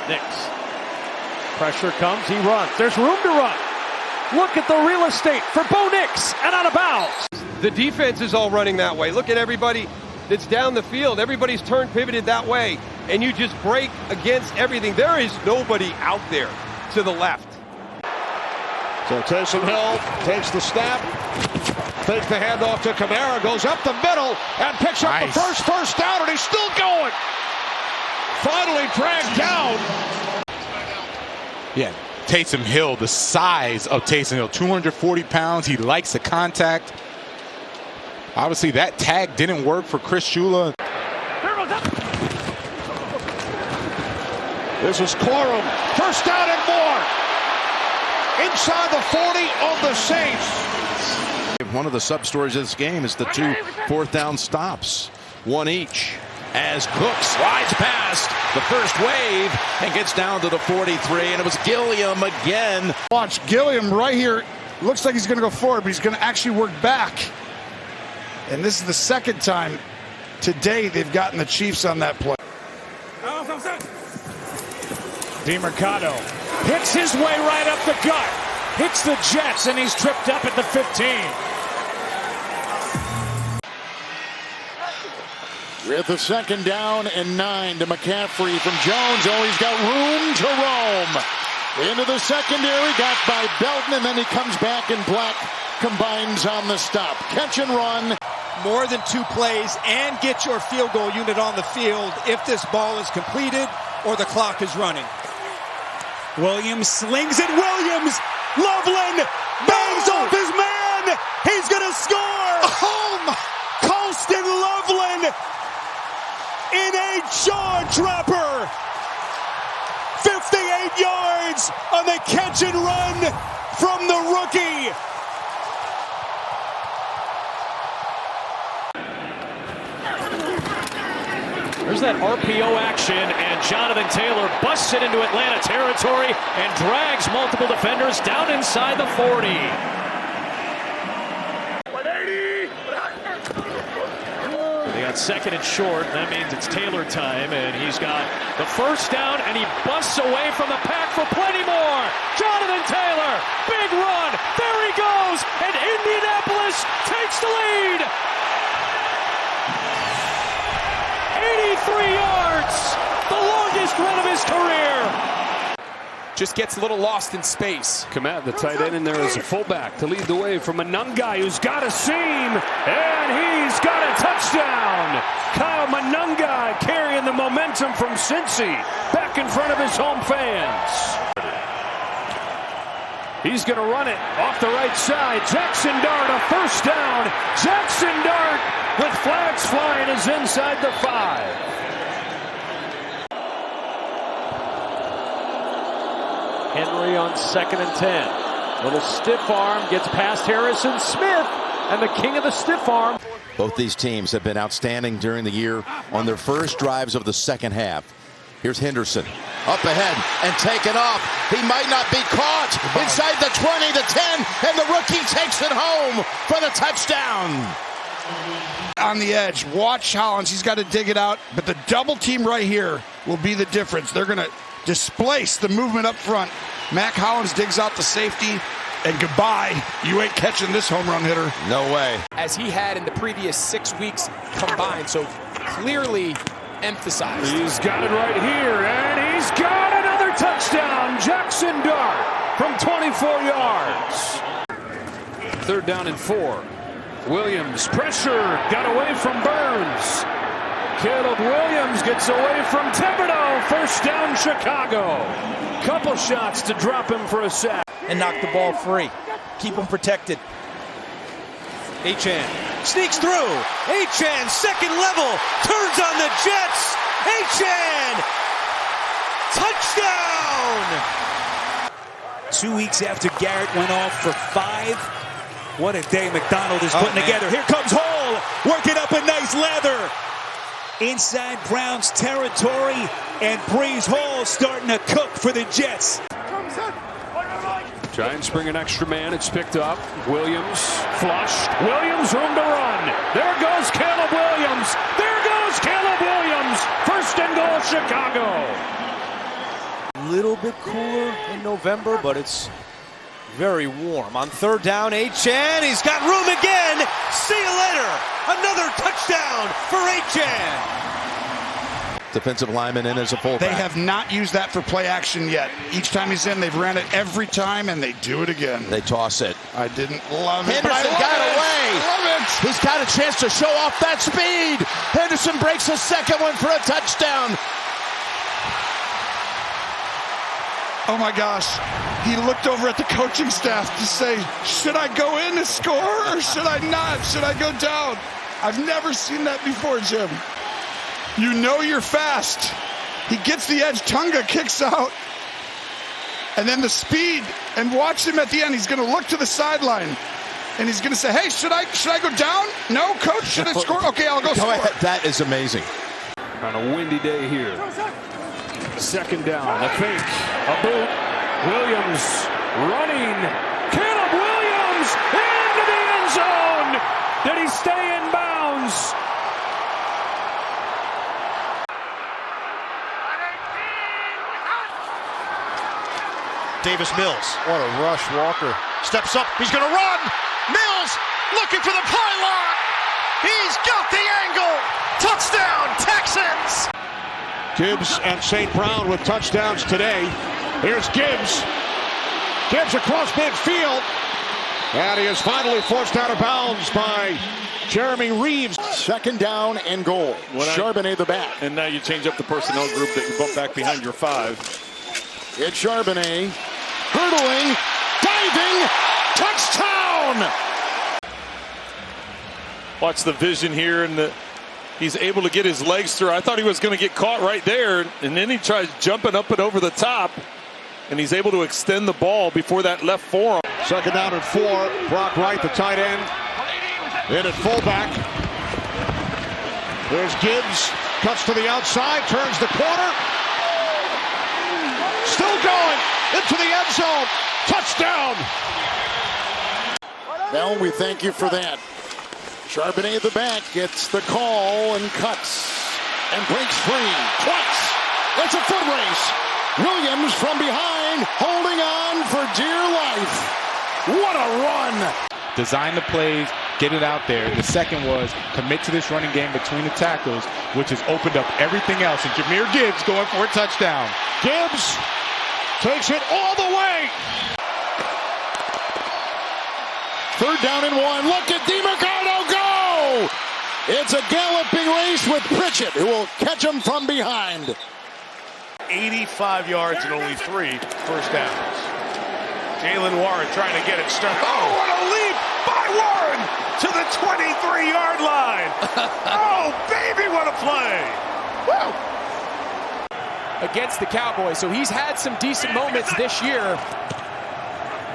S22: Nix. Pressure comes, he runs. There's room to run. Look at the real estate for Bo Nix, and out of bounds.
S12: The defense is all running that way. Look at everybody that's down the field. Everybody's turned, pivoted that way, and you just break against everything. There is nobody out there to the left.
S10: So Taysom Hill takes the snap, takes the handoff to Kamara, goes up the middle, and picks up the first down, and he's still going. Finally dragged down.
S17: Yeah, Taysom Hill, the size of Taysom Hill, 240 pounds. He likes the contact. Obviously, that tag didn't work for Chris Shula.
S10: This is Corum. 1st down and more. Inside the 40 of the Saints.
S2: One of the sub-stories of this game is the 2 4th down stops, one each. As Cook slides past the first wave and gets down to the 43, and it was Gilliam again.
S13: Watch Gilliam right here. Looks like he's going to go forward, but he's going to actually work back. And this is the 2nd time today they've gotten the Chiefs on that play.
S3: DeMercado hits his way right up the gut. Hits the Jets, and he's tripped up at the 15.
S10: With the 2nd down and 9 to McCaffrey from Jones. Oh, he's got room to roam. Into the secondary, got by Belton, and then he comes back, and Black combines on the stop. Catch and run.
S4: More than 2 plays and get your field goal unit on the field if this ball is completed or the clock is running.
S18: Williams slings it. Williams, Loveland bangs off his man. He's gonna score. Home. Colston Loveland in a jaw-dropper. 58 yards on the catch and run from the rookie.
S7: There's that RPO action, and Jonathan Taylor busts it into Atlanta territory and drags multiple defenders down inside the 40. They got 2nd and short. That means it's Taylor time, and he's got the 1st down, and he busts away from the pack for plenty more. Jonathan Taylor, big run. There he goes, and Indianapolis takes the lead. 83 yards, the longest run of his career.
S9: Just gets a little lost in space.
S11: Komet, the tight end in there as a fullback to lead the way from Monangai, who's got a seam, and he's got a touchdown. Kyle Monangai carrying the momentum from Cincy back in front of his home fans. He's going to run it off the right side. Jackson Dart, a 1st down. Jackson Dart with flags flying is inside the 5.
S22: Henry on 2nd and 10. Little stiff arm, gets past Harrison Smith, and the king of the stiff arm.
S2: Both these teams have been outstanding during the year on their first drives of the 2nd half. Here's Henderson up ahead and taken off. He might not be caught inside the 20, the 10, and the rookie takes it home for the touchdown.
S13: On the edge, watch Hollins. He's got to dig it out, but the double team right here will be the difference. They're going to displace the movement up front. Mac Hollins digs out the safety, and goodbye. You ain't catching this home run hitter.
S2: No way.
S9: As he had in the previous 6 weeks combined, so clearly emphasized.
S11: He's got it right here, and he's got Touchdown, Jackson Dart from 24 yards. 3rd down and 4. Williams, pressure, got away from Burns. Caleb Williams gets away from Thibodeau. 1st down, Chicago. Couple shots to drop him for a sack.
S12: And knock the ball free. Keep him protected.
S3: Achane sneaks through. Achane, second level, turns on the Jets. Achane, touchdown!
S18: 2 weeks after Garrett went off for 5. What a day McDonald is putting together. Here comes Hall, working up a nice lather. Inside Browns territory, and Breeze Hall starting to cook for the Jets.
S11: Giants bring an extra man. It's picked up. Williams flushed. Williams room to run. There goes Caleb Williams. There goes Caleb Williams. 1st and goal, Chicago.
S3: A little bit cooler in November, but it's very warm. On 3rd down, Achane, he's got room again. See you later. Another touchdown for Achane.
S2: Defensive lineman in as a fullback.
S13: They have not used that for play action yet. Each time he's in, they've ran it every time, and they do it again.
S2: They toss it.
S13: I didn't love it.
S2: Henderson got away.
S13: Love it.
S2: He's got a chance to show off that speed. Henderson breaks a second one for a touchdown.
S13: Oh my gosh. He looked over at the coaching staff to say, should I go in to score or should I not? Should I go down? I've never seen that before, Jim. You know you're fast. He gets the edge. Tunga kicks out. And then the speed. And watch him at the end. He's going to look to the sideline. And he's going to say, hey, should I go down? No, coach, should I score? Okay, I'll go score.
S2: Ahead. That is amazing.
S11: On a windy day here. 2nd down, a fake, a boot. Williams running. Caleb Williams into the end zone. Did he stay in bounds?
S14: Davis Mills. What a rush. Walker steps up. He's going to run. Mills looking for the pylon. He's got the angle. Touchdown, Texans.
S10: Gibbs and St. Brown with touchdowns today. Here's Gibbs. Gibbs across midfield. And he is finally forced out of bounds by Jeremy Reeves. 2nd down and goal. Charbonnet the back.
S8: And now you change up the personnel group that you bump back behind your 5.
S10: It's Charbonnet. Hurdling. Diving. Touchdown!
S8: Watch the vision here, and he's able to get his legs through. I thought he was going to get caught right there, and then he tries jumping up and over the top, and he's able to extend the ball before that left forearm.
S10: 2nd down and 4. Brock Wright, the tight end. In at fullback. There's Gibbs. Cuts to the outside. Turns the corner. Still going. Into the end zone. Touchdown. Now we thank you for that. Charbonnet at the back gets the call and cuts and breaks free twice. It's a foot race. Williams from behind, holding on for dear life. What a run.
S17: Design the plays, get it out there. The second was commit to this running game between the tackles, which has opened up everything else. And Jahmyr Gibbs going for a touchdown.
S10: Gibbs takes it all the way. 3rd down and 1. Look at DeMarcado go! It's a galloping race with Pritchett, who will catch him from behind.
S1: 85 yards and only 3 first downs. Jalen Warren trying to get it started. Oh, what a leap by Warren to the 23-yard line. Oh, baby, what a play. Woo!
S9: Against the Cowboys, so he's had some decent moments this year.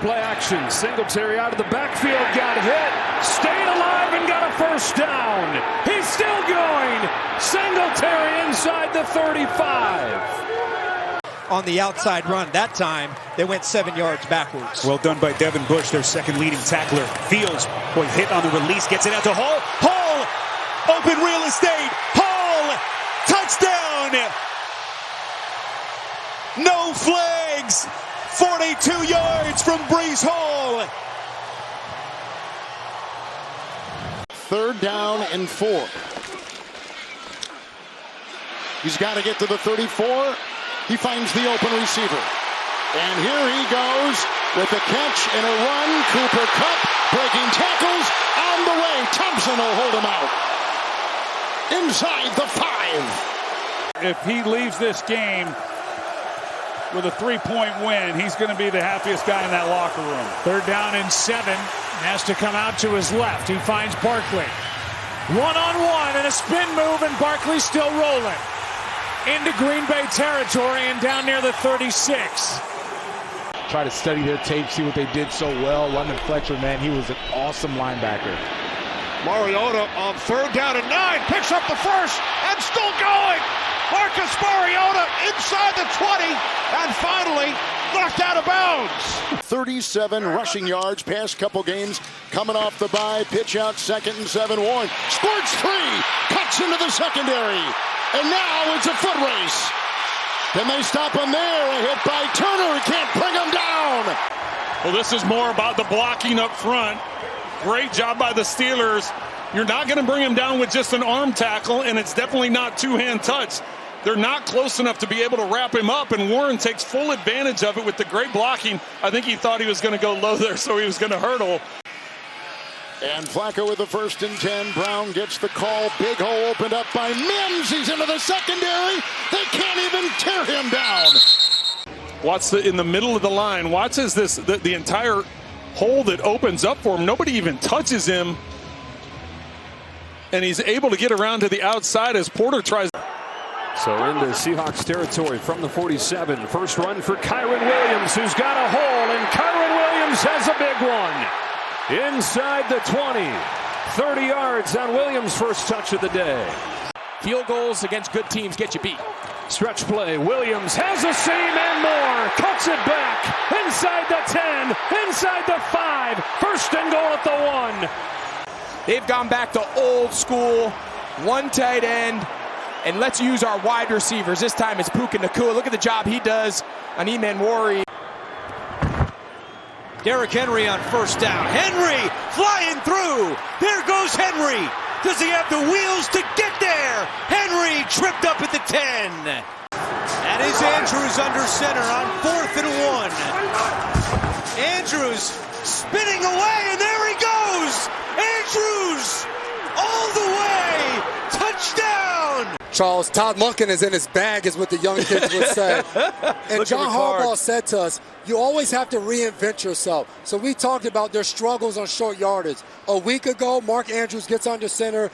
S11: Play action. Singletary out of the backfield, got hit. Stayed alive and got a 1st down. He's still going. Singletary inside the 35.
S3: On the outside run, that time they went 7 yards backwards.
S18: Well done by Devin Bush, their 2nd leading tackler. Fields, boy, hit on the release, gets it out to Hall. Hall, open real estate. Hall, touchdown. No flags. 42 yards from Breece Hall.
S10: 3rd down and 4. He's got to get to the 34. He finds the open receiver. And here he goes with the catch and a run. Cooper Kupp breaking tackles on the way. Thompson will hold him out. Inside the 5.
S6: If he leaves this game with a 3-point win, he's going to be the happiest guy in that locker room.
S3: 3rd down and 7. Has to come out to his left. He finds Barkley. One-on-one and a spin move, and Barkley still rolling into Green Bay territory and down near the 36.
S17: Try to study their tape, see what they did so well. London Fletcher, man, he was an awesome linebacker.
S10: Mariota on 3rd down and 9. Picks up the first and still going. Marcus Mariota inside the 20 and finally knocked out of bounds. 37 rushing yards past couple games coming off the bye. Pitch out 2nd and 7. Warren squirts 3. Cuts into the secondary. And now it's a foot race. Can they stop him there? A hit by Turner. He can't bring him down.
S8: Well, this is more about the blocking up front. Great job by the Steelers. You're not going to bring him down with just an arm tackle, and it's definitely not two-hand touch. They're not close enough to be able to wrap him up, and Warren takes full advantage of it with the great blocking. I think he thought he was going to go low there, so he was going to hurdle.
S10: And Flacco with the 1st and 10. Brown gets the call. Big hole opened up by Mims. He's into the secondary. They can't even tear him down.
S8: Watch in the middle of the line. Watch as the entire hole that opens up for him. Nobody even touches him. And he's able to get around to the outside as Porter tries.
S11: So into Seahawks territory from the 47. First run for Kyren Williams, who's got a hole, and Kyren Williams has a big one. Inside the 20. 30 yards on Williams' first touch of the day.
S9: Field goals against good teams get you beat.
S11: Stretch play. Williams has a seam and more. Cuts it back. Inside the 10. Inside the 5. First and goal at the 1.
S9: They've gone back to old school. One tight end. And let's use our wide receivers. This time it's Puka Nacua. Look at the job he does on Emanwari.
S19: Derrick Henry on 1st down. Henry flying through. There goes Henry. Does he have the wheels to get there? Henry tripped up at the 10. That is Andrews under center on 4th and 1. Andrews spinning away, and there he goes. Andrews all the way. Touchdown.
S5: Charles, Todd Monken is in his bag, is what the young kids would say. And John Harbaugh said to us, you always have to reinvent yourself. So we talked about their struggles on short yardage. A week ago, Mark Andrews gets under center.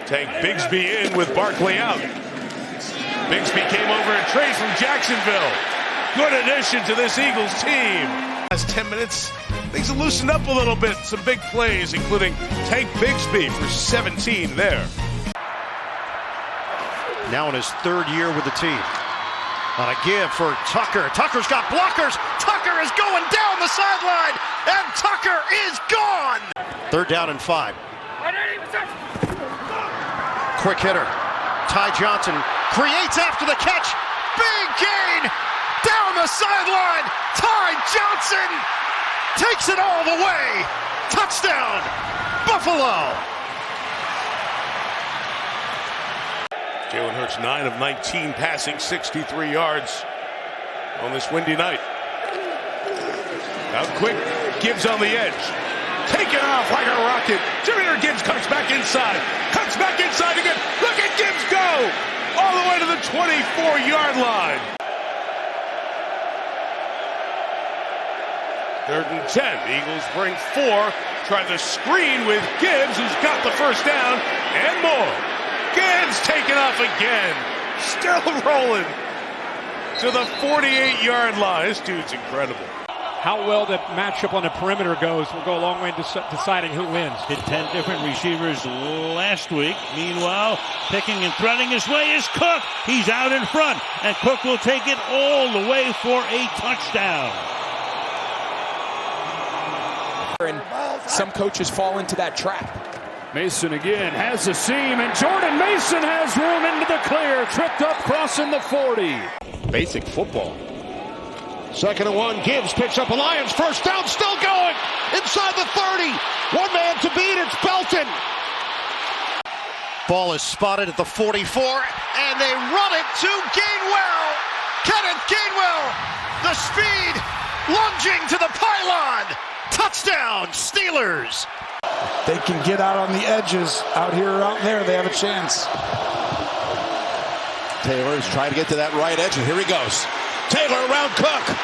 S1: Take Bigsby in with Barkley out. Bigsby came over and trade from Jacksonville. Good addition to this Eagles team. Last 10 minutes, things have loosened up a little bit. Some big plays, including Tank Bigsby for 17 there.
S14: Now in his 3rd year with the team. On a give for Tucker. Tucker's got blockers. Tucker is going down the sideline, and Tucker is gone. 3rd down and 5. Quick hitter. Ty Johnson creates after the catch. Big gain down the sideline. Ty Johnson takes it all the way. Touchdown, Buffalo.
S1: Jalen Hurts 9 of 19 passing, 63 yards on this windy night. Out quick, Gibbs on the edge. Taken off like a rocket. Jameer Gibbs cuts back inside. Cuts back inside again. Look at Gibbs go! All the way to the 24-yard line. 3rd and 10. Eagles bring 4. Try the screen with Gibbs, who's got the 1st down and more. Gibbs taken off again. Still rolling to the 48-yard line. This dude's incredible.
S20: How well the matchup on the perimeter goes will go a long way in deciding who wins.
S21: Hit 10 different receivers last week. Meanwhile, picking and threading his way is Cook. He's out in front, and Cook will take it all the way for a touchdown.
S9: And some coaches fall into that trap.
S11: Mason again has a seam, and Jordan Mason has room into the clear. Tripped up, crossing the 40.
S17: Basic football.
S10: 2nd and 1. Gibbs picks up a Lions 1st down, still going inside the 30. One man to beat. It's Belton.
S14: Ball is spotted at the 44, and they run it to Gainwell. Kenneth Gainwell, the speed, lunging to the pylon. Touchdown, Steelers.
S13: They can get out on the edges out here or out there. They have a chance.
S2: Taylor's trying to get to that right edge, and here he goes. Taylor around Cook.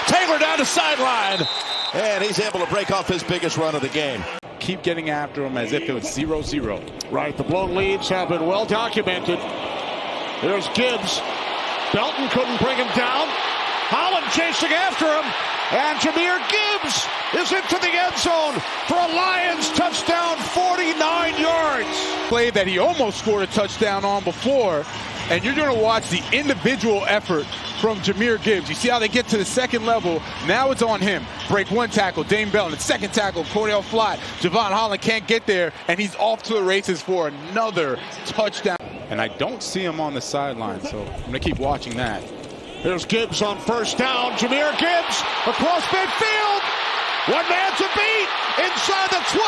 S2: Taylor down the sideline, and he's able to break off his biggest run of the game.
S17: Keep getting after him as if it was 0-0.
S10: Right, the blown leads have been well documented. There's Gibbs. Belton couldn't bring him down. Holland chasing after him. And Jahmyr Gibbs is into the end zone for a Lions touchdown, 49 yards.
S17: Play that he almost scored a touchdown on before, and you're going to watch the individual effort from Jahmyr Gibbs. You see how they get to the second level. Now it's on him. Break one tackle, Dane Belton. Second tackle, Cordell Flott. Javon Holland can't get there, and he's off to the races for another touchdown. And I don't see him on the sideline, so I'm going to keep watching that.
S10: Here's Gibbs on first down. Jahmyr Gibbs across midfield. One man to beat. Inside the 20,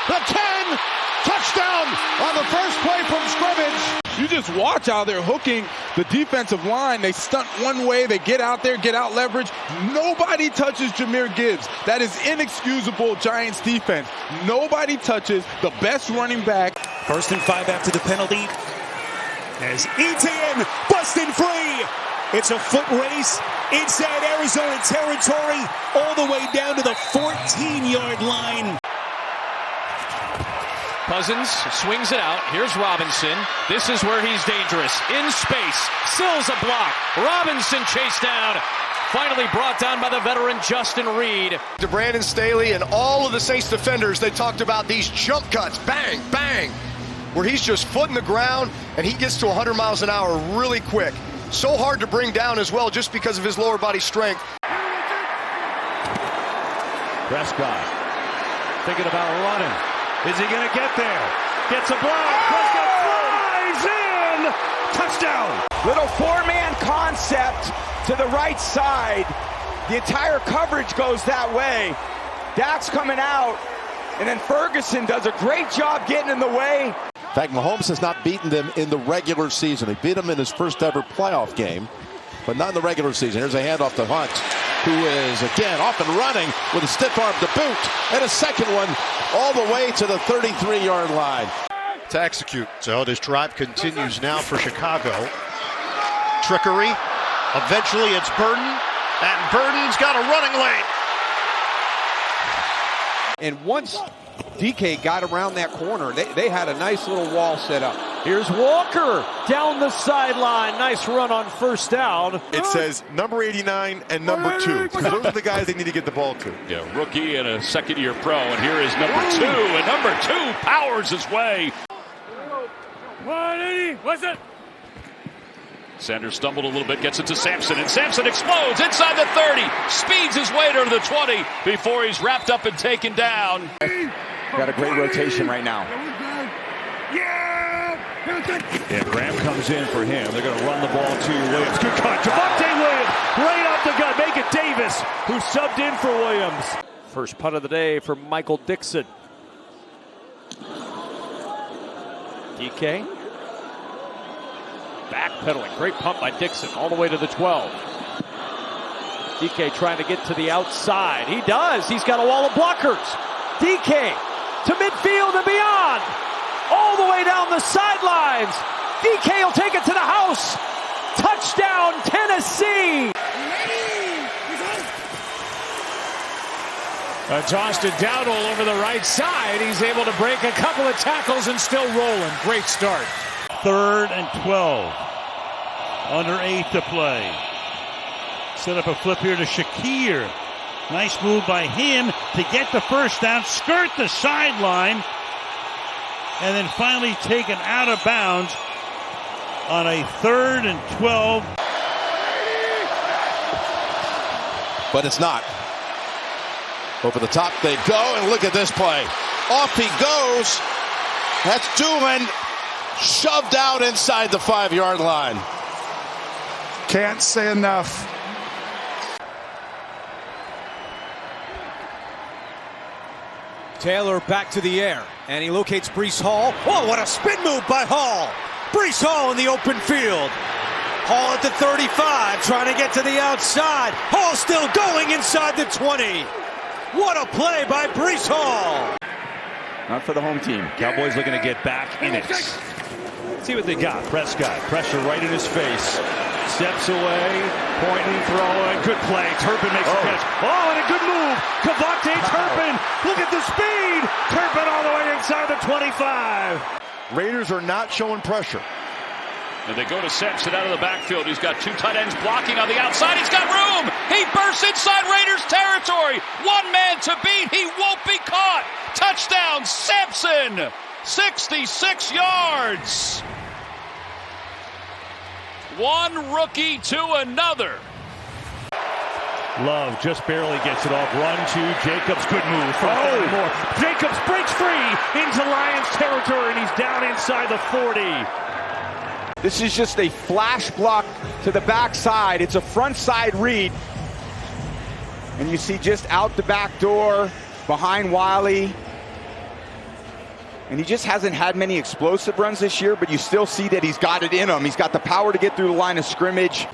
S10: the 10. Touchdown on the first play from scrimmage.
S17: You just watch how they're hooking the defensive line. They stunt one way. They get out there, get out leverage. Nobody touches Jahmyr Gibbs. That is inexcusable Giants defense. Nobody touches the best running back.
S18: 1st and 5 after the penalty. As Etienne busted free. It's a foot race inside Arizona territory, all the way down to the 14-yard line.
S7: Cousins swings it out. Here's Robinson. This is where he's dangerous. In space. Sills a block. Robinson chased down. Finally brought down by the veteran Justin Reed.
S14: To Brandon Staley and all of the Saints defenders, they talked about these jump cuts. Bang, bang. Where he's just foot in the ground and he gets to 100 miles an hour really quick. So hard to bring down as well just because of his lower body strength.
S21: Prescott thinking about running. Is he going to get there? Gets a block. Prescott flies in. Touchdown.
S9: Little four-man concept to the right side. The entire coverage goes that way. Dak's coming out, and then Ferguson does a great job getting in the way.
S2: In fact, Mahomes has not beaten them in the regular season. He beat them in his first ever playoff game, but not in the regular season. Here's a handoff to Hunt, who is, again, off and running with a stiff arm to boot, and a second one all the way to the 33-yard line.
S14: To execute. So this drive continues now for Chicago. Trickery. Eventually it's Burden, and Burden's got a running lane.
S12: And once DK got around that corner, they had a nice little wall set up.
S22: Here's Walker down the sideline. Nice run on first down.
S15: It says number 89 and number 2. Those are the guys they need to get the ball to.
S21: Yeah, rookie and a second-year pro, and here is number 2, and number 2 powers his way. 180, what's it? Sanders stumbled a little bit, gets it to Sampson, and Sampson explodes inside the 30, speeds his way to the 20 before he's wrapped up and taken down.
S9: Got a great rotation right now.
S21: And Graham comes in for him. They're going to run the ball to Williams. Good cut. Javonte Williams right off the gut. Make it Davis, who subbed in for Williams.
S22: First punt of the day for Michael Dixon. DK. Backpedaling. Great pump by Dixon all the way to the 12. DK trying to get to the outside. He does. He's got a wall of blockers. DK to midfield and beyond. All the way down the sidelines. DK will take it to the house. Touchdown, Tennessee.
S3: Austin Dowdle over the right side. He's able to break a couple of tackles and still rolling. Great start.
S21: 3rd and 12. Under 8 to play. Set up a flip here to Shakir. Nice move by him to get the first down, skirt the sideline, and then finally taken out of bounds on a 3rd and 12.
S2: But it's not. Over the top they go, and look at this play. Off he goes. That's Doolin, shoved out inside the 5-yard line.
S13: Can't say enough.
S19: Taylor back to the air, and he locates Breece Hall. Oh, what a spin move by Hall. Breece Hall in the open field. Hall at the 35, trying to get to the outside. Hall still going inside the 20. What a play by Breece Hall.
S7: Not for the home team. Cowboys looking to get back in it. See what they got. Prescott, pressure right in his face. Steps away, pointing, throwing. Good play. Turpin makes the catch. Oh, and a good move. Cavante Turpin. Look at the speed. Turpin all the way inside the 25.
S15: Raiders are not showing pressure.
S7: And they go to Sampson out of the backfield. He's got two tight ends blocking on the outside. He's got room. He bursts inside Raiders territory. One man to beat. He won't be caught. Touchdown, Sampson. 66 yards. One rookie to another. Love just barely gets it off. Run to Jacobs. Good move. More. Jacobs breaks free into Lions territory, and he's down inside the 40.
S9: This is just a flash block to the backside. It's a front side read. And you see just out the back door behind Wiley. And he just hasn't had many explosive runs this year, but you still see that he's got it in him. He's got the power to get through the line of scrimmage.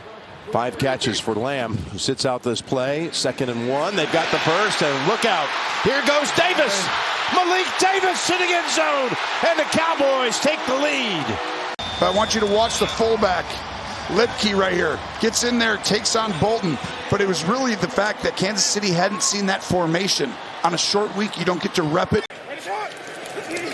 S2: 5 catches for Lamb, who sits out this play. 2nd and 1. They've got the first, and look out. Here goes Davis. Malik Davis sitting in zone, and the Cowboys take the lead.
S13: But I want you to watch the fullback, Lipke right here. Gets in there, takes on Bolton. But it was really the fact that Kansas City hadn't seen that formation. On a short week, you don't get to rep it.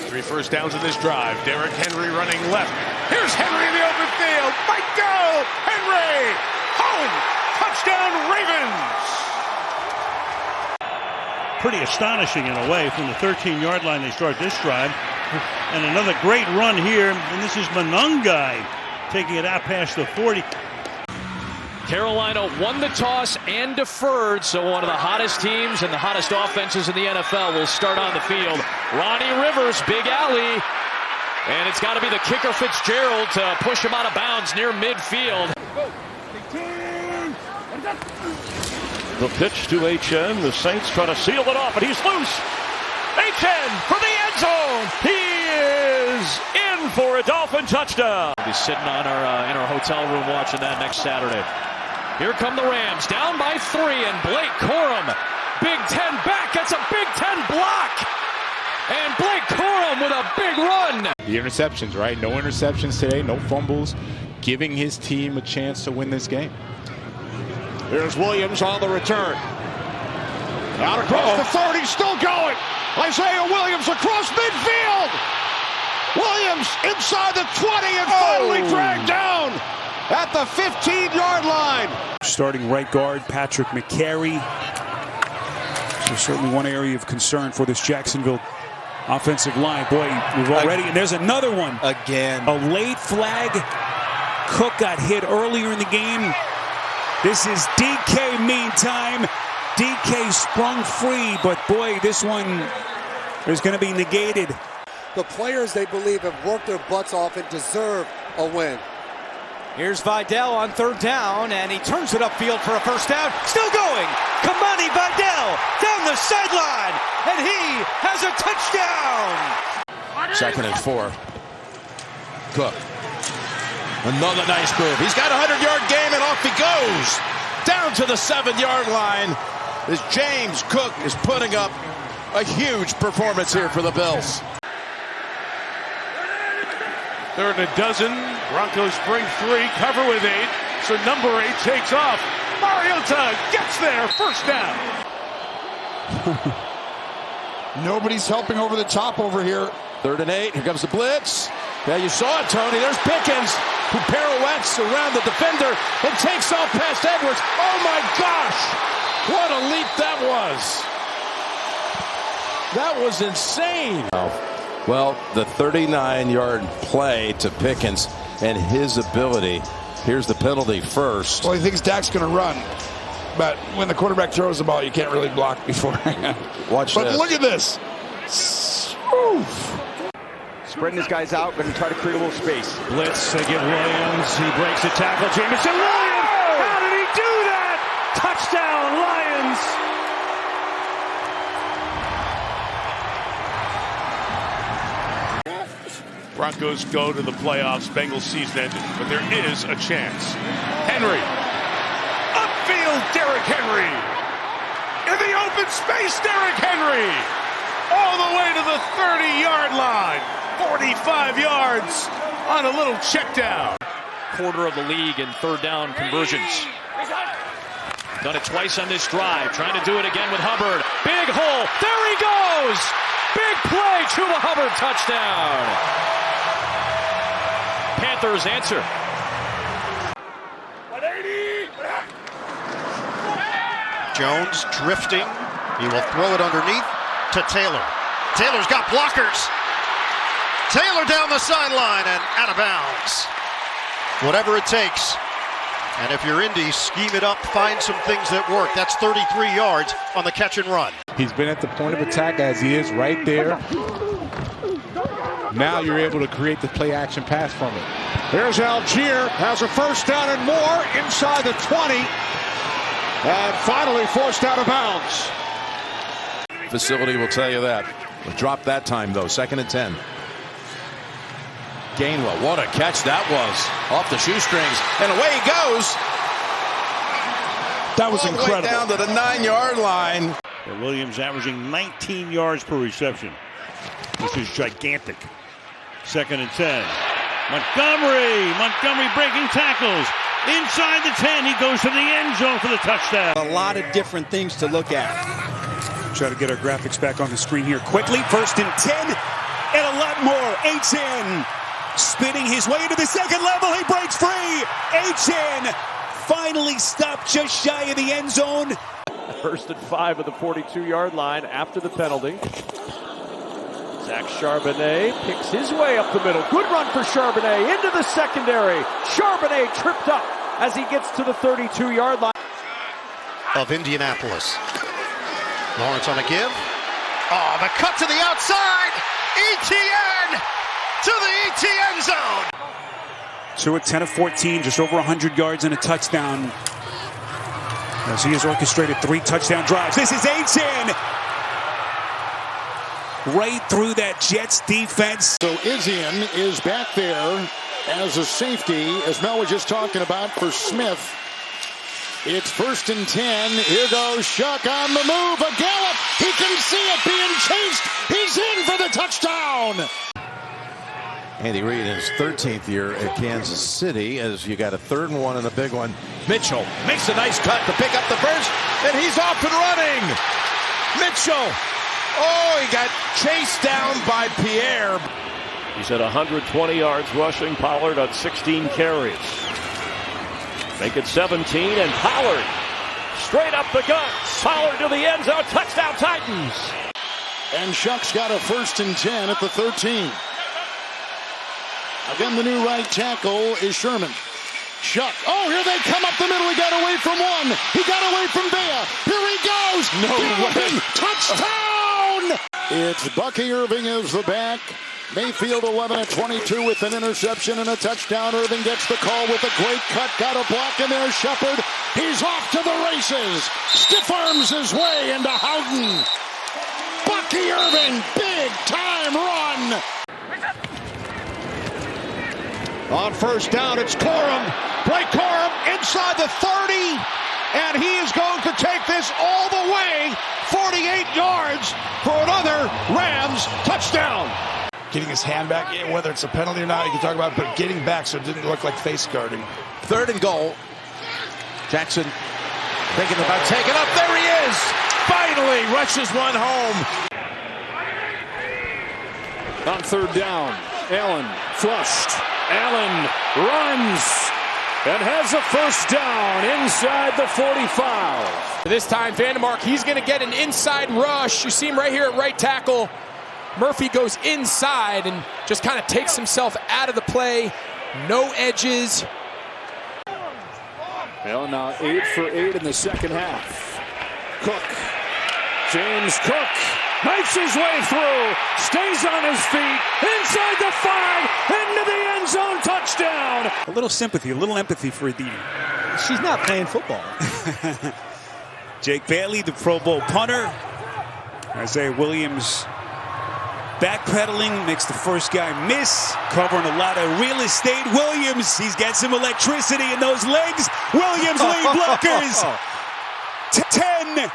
S1: 3 first downs in this drive. Derrick Henry running left. Here's Henry in the open field. Might go. Henry. Home. Touchdown Ravens.
S21: Pretty astonishing in a way from the 13-yard line they start this drive. And another great run here. And this is Monungai taking it out past the 40.
S7: Carolina won the toss and deferred, so one of the hottest teams and the hottest offenses in the NFL will start on the field. Ronnie Rivers, big alley, and it's got to be the kicker Fitzgerald to push him out of bounds near midfield.
S21: The pitch to HN. The Saints try to seal it off, and he's loose.
S7: HN for the end zone. He is in for a Dolphin touchdown. He's sitting on in our hotel room watching that next Saturday. Here come the Rams, down by 3, and Blake Corum, Big Ten back, gets a Big Ten block, and Blake Corum with a big run.
S17: The interceptions, right? No interceptions today, no fumbles, giving his team a chance to win this game.
S14: Here's Williams on the return. Out across the 30, still going. Isaiah Williams across midfield. Williams inside the 20 and finally dragged down at the 15-yard line.
S18: Starting right guard, Patrick McCary. So certainly one area of concern for this Jacksonville offensive line. Boy, we've already, and there's another one.
S19: Again.
S18: A late flag. Cook got hit earlier in the game. This is DK meantime. DK sprung free, but boy, this one is going to be negated.
S5: The players, they believe, have worked their butts off and deserve a win.
S19: Here's Vidal on 3rd down, and he turns it upfield for a first down. Still going. Kamani Vidal down the sideline, and he has a touchdown.
S2: 2nd and 4. Cook. Another nice move. He's got a 100-yard game, and off he goes. Down to the 7-yard line. As James Cook is putting up a huge performance here for the Bills.
S1: 3rd and 12. Broncos bring 3, cover with 8. So number 8 takes off. Mariota gets there. First down.
S13: Nobody's helping over the top over here.
S2: 3rd and 8. Here comes the blitz. Yeah, you saw it, Tony. There's Pickens, who pirouettes around the defender and takes off past Edwards. Oh, my gosh. What a leap that was. That was insane. Well, the 39-yard play to Pickens and his ability. Here's the penalty first.
S13: Well, he thinks Dak's going to run. But when the quarterback throws the ball, you can't really block beforehand.
S2: Watch
S13: but
S2: this.
S13: Look at this. Oof.
S9: Spreading his guys out, going to try to create a little space.
S7: Blitz, they get Williams. He breaks the tackle. Jameson Williams! How did he do that? Touchdown, Lions!
S1: Broncos go to the playoffs. Bengals season ended, but there is a chance. Henry. Upfield, Derrick Henry. In the open space, Derrick Henry. All the way to the 30-yard line. 45 yards on a little check down.
S7: Quarter of the league in third down conversions. Done it twice on this drive. Trying to do it again with Hubbard. Big hole. There he goes. Big play. Chuba Hubbard touchdown. Panthers answer.
S14: 180. Jones drifting. He will throw it underneath to Taylor. Taylor's got blockers. Taylor down the sideline and out of bounds. Whatever it takes. And if you're Indy, scheme it up, find some things that work. That's 33 yards on the catch and run.
S17: He's been at the point of attack as he is right there. Now you're able to create the play action pass from it.
S10: Here's Algier, has a first down and more inside the 20. And finally forced out of bounds.
S2: Facility will tell you that. We'll drop that time, though. 2nd and 10. Gainwell, what a catch that was. Off the shoestrings, and away he goes.
S10: That was incredible.
S2: Down to the 9-yard line.
S21: Williams averaging 19 yards per reception, which is gigantic. 2nd and 10. Montgomery breaking tackles. Inside the 10, he goes to the end zone for the touchdown.
S19: A lot of different things to look at.
S18: Try to get our graphics back on the screen here quickly. 1st and 10, and a lot more. Etienne spinning his way into the second level. He breaks free. Etienne finally stopped just shy of the end zone.
S22: 1st and 5 at the 42-yard line after the penalty. Zach Charbonnet picks his way up the middle. Good run for Charbonnet into the secondary. Charbonnet tripped up as he gets to the 32-yard line.
S14: Of Indianapolis. Lawrence on a give. Oh, the cut to the outside. Etienne to the Etienne zone.
S18: So at 10 of 14, just over 100 yards and a touchdown. As he has orchestrated 3 touchdown drives. This is Etienne. Right through that Jets defense.
S10: So Etienne is back there as a safety, as Mel was just talking about, for Smith. It's 1st and 10. Here goes Shuck on the move. A gallop. He can see it being chased. He's in for the touchdown.
S2: Andy Reid in his 13th year at Kansas City, as you got a 3rd and 1 and a big one. Mitchell makes a nice cut to pick up the first, and he's off and running. Mitchell. Oh, he got chased down by Pierre.
S7: He's at 120 yards rushing. Pollard on 16 carries. Make it 17, and Pollard straight up the gut. Pollard to the end zone. Touchdown, Titans.
S10: And Shuck's got a 1st and 10 at the 13. Again, the new right tackle is Sherman. Shuck. Oh, here they come up the middle. He got away from one. He got away from Vea. Here he goes.
S2: No way.
S10: Touchdown! It's Bucky Irving is the back. Mayfield 11 at 22 with an interception and a touchdown. Irving gets the call with a great cut. Got a block in there. Shepard. He's off to the races. Stiff arms his way into Howden. Bucky Irving, big time run. On 1st down, it's Corum. Blake Corum inside the 30. And he is going to take this all the way 48 yards for another Rams touchdown.
S13: Getting his hand back, whether it's a penalty or not, you can talk about it, but getting back so it didn't look like face guarding.
S2: 3rd and goal. Jackson thinking about taking up. There he is. Finally rushes one home.
S11: On 3rd down, Allen flushed. Allen runs and has a 1st down inside the 45.
S4: This time, Vandermark, he's going to get an inside rush. You see him right here at right tackle. Murphy goes inside and just kind of takes himself out of the play. No edges.
S11: Well, now 8 for 8 in the 2nd half. Cook. James Cook makes his way through. Stays on his feet. Inside the 5. Into the end zone. Touchdown.
S18: A little sympathy, a little empathy for the...
S19: She's not playing football.
S18: Jake Bailey, the Pro Bowl punter. Isaiah Williams Backpedaling makes the first guy miss, covering a lot of real estate. Williams, he's got some electricity in those legs. Williams lead blockers. 10.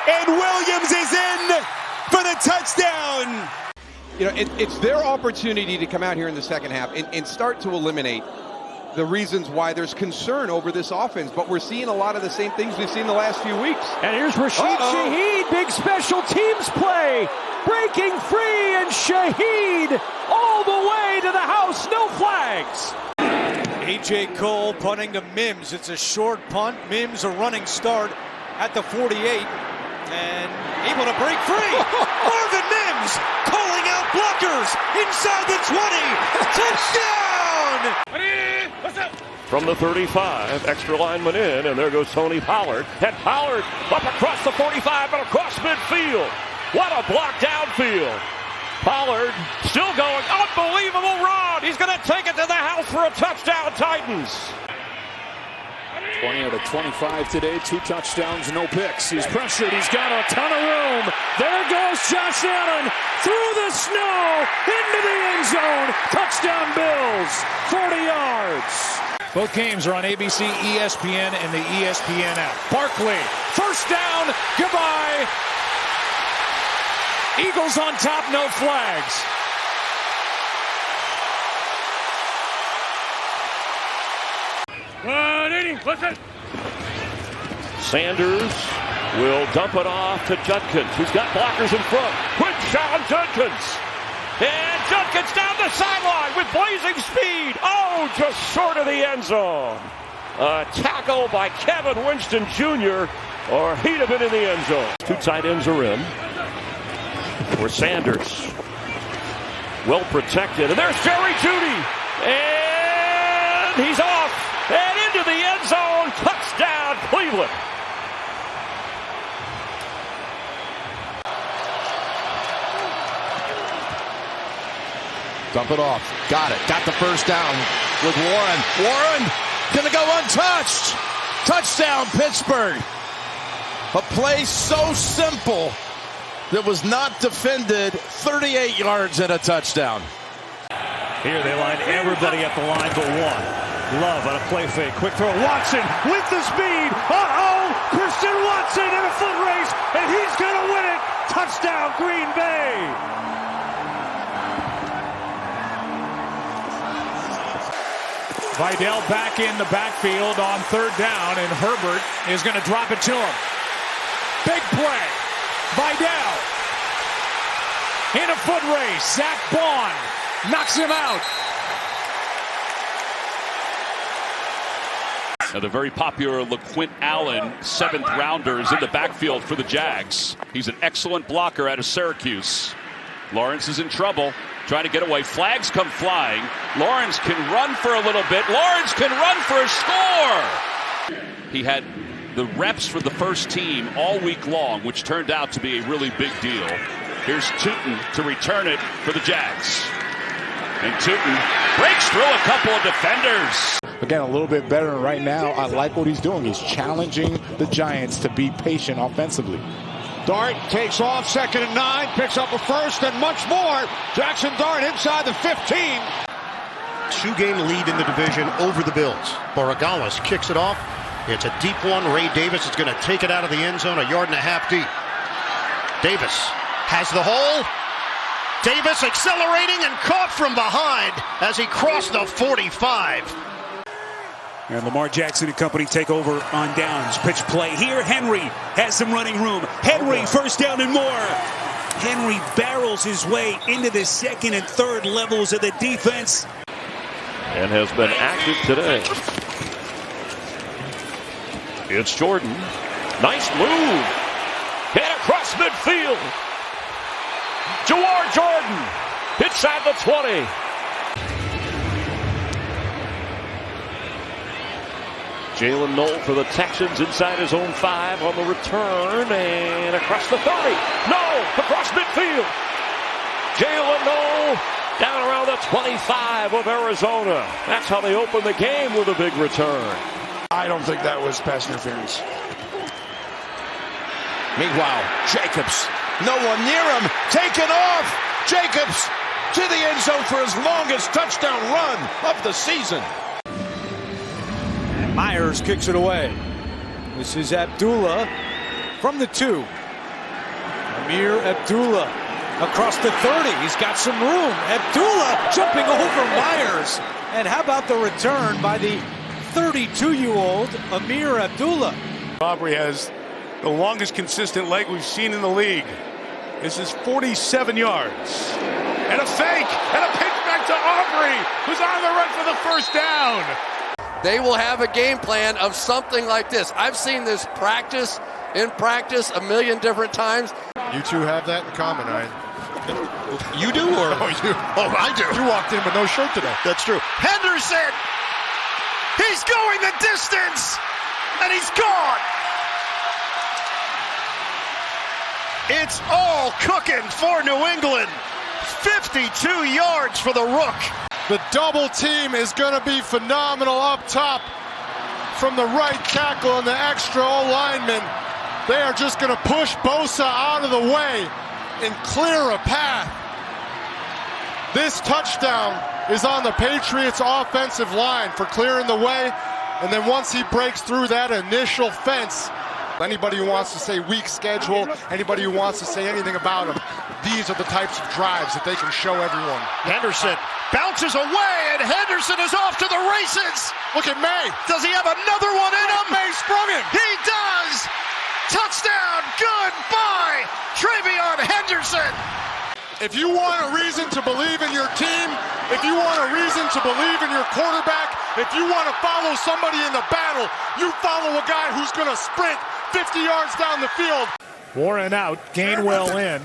S18: And Williams is in for the touchdown.
S12: You know, it's their opportunity to come out here in the second half and start to eliminate the reasons why there's concern over this offense. But we're seeing a lot of the same things we've seen the last few weeks.
S22: And here's Rashid Shaheed, big special teams play. Breaking free, and Shaheed all the way to the house, no flags.
S3: A.J. Cole punting to Mims. It's a short punt. Mims a running start at the 48. And able to break free. Marvin Mims calling out blockers inside the 20. Touchdown!
S7: From the 35, extra lineman in, and there goes Tony Pollard. And Pollard up across the 45 and across midfield. What a block downfield. Pollard still going. Unbelievable run. He's going to take it to the house for a touchdown, Titans.
S11: 20 out of 25 today, 2 touchdowns, no picks. He's pressured, he's got a ton of room. There goes Josh Allen through the snow into the end zone. Touchdown Bills, 40 yards.
S3: Both games are on ABC, ESPN, and the ESPN app. Barkley, first down, goodbye. Eagles on top, no flags.
S7: Sanders will dump it off to Judkins, who's got blockers in front. Quick shot on Judkins. And Judkins down the sideline with blazing speed. Oh, just short of the end zone. A tackle by Kevin Winston Jr., or he'd have been in the end zone. 2 tight ends are in. For Sanders. Well protected. And there's Jerry Jeudy. And he's off. And into the end zone. Touchdown, Cleveland.
S2: Dump it off. Got it. Got the first down with Warren. Warren gonna go untouched. Touchdown, Pittsburgh. A play so simple that was not defended. 38 yards and a touchdown.
S22: Here they line everybody at the line but one. Love on a play fake. Quick throw. Watson with the speed. Christian Watson in a foot race, and he's going to win it. Touchdown, Green Bay.
S3: Vidal back in the backfield on third down, and Herbert is going to drop it to him. Big play. Vidal in a foot race. Zach Bond knocks him out.
S6: Now the very popular LaQuint Allen, 7th rounder, is in the backfield for the Jags. He's an excellent blocker out of Syracuse. Lawrence is in trouble, trying to get away. Flags come flying. Lawrence can run for a little bit. Lawrence can run for a score. He had the reps for the first team all week long, which turned out to be a really big deal. Here's Tootin to return it for the Jags. And Tootin breaks through a couple of defenders.
S17: Again, a little bit better right now. I like what he's doing. He's challenging the Giants to be patient offensively.
S10: Dart takes off, 2nd and 9, picks up a first and much more. Jackson Dart inside the 15.
S14: 2-game lead in the division over the Bills. Borregales kicks it off. It's a deep one. Ray Davis is going to take it out of the end zone, 1.5 yards deep. Davis has the hole. Davis accelerating and caught from behind as he crossed the 45.
S18: And Lamar Jackson and company take over on downs. Pitch play here. Henry has some running room. Henry, first down and more. Henry barrels his way into the 2nd and 3rd levels of the defense.
S7: And has been active today. It's Jordan. Nice move. Hit across midfield. Jawar Jordan. Inside the 20. Jalen Noel for the Texans inside his own 5 on the return and across the 30. No, across midfield. Jalen Noel down around the 25 of Arizona. That's how they open the game with a big return.
S13: I don't think that was pass interference.
S2: Meanwhile, Jacobs No one near him. Taken off. Jacobs to the end zone for his longest touchdown run of the season.
S3: And Myers kicks it away. This is Abdullah from the 2. Amir Abdullah across the 30. He's got some room. Abdullah jumping over Myers. And how about the return by the 32-year-old Amir Abdullah?
S1: Aubrey has the longest consistent leg we've seen in the league. This is 47 yards. And a fake, and a pitch back to Aubrey, who's on the run for the first down.
S8: They will have a game plan of something like this. I've seen this in practice a million different times.
S15: You two have that in common, Ryan.
S14: You do, or?
S15: Oh, you.
S14: Oh, I do.
S15: You walked in with no shirt today.
S14: That's true. Henderson! He's going the distance! And he's gone! It's all cooking for New England. 52 yards for the Rook.
S15: The double team is going to be phenomenal up top from the right tackle and the extra O-lineman. They are just going to push Bosa out of the way and clear a path. This touchdown is on the Patriots' offensive line for clearing the way. And then once he breaks through that initial fence, anybody who wants to say weak schedule, anybody who wants to say anything about him, these are the types of drives that they can show everyone.
S14: Henderson bounces away, and Henderson is off to the races.
S15: Look at May.
S14: Does he have another one in him?
S15: May sprung him.
S14: He does. Touchdown. Goodbye, Travion Henderson.
S15: If you want a reason to believe in your team, if you want a reason to believe in your quarterback, if you want to follow somebody in the battle, you follow a guy who's going to sprint 50 yards down the field.
S20: Warren out, Gainwell in.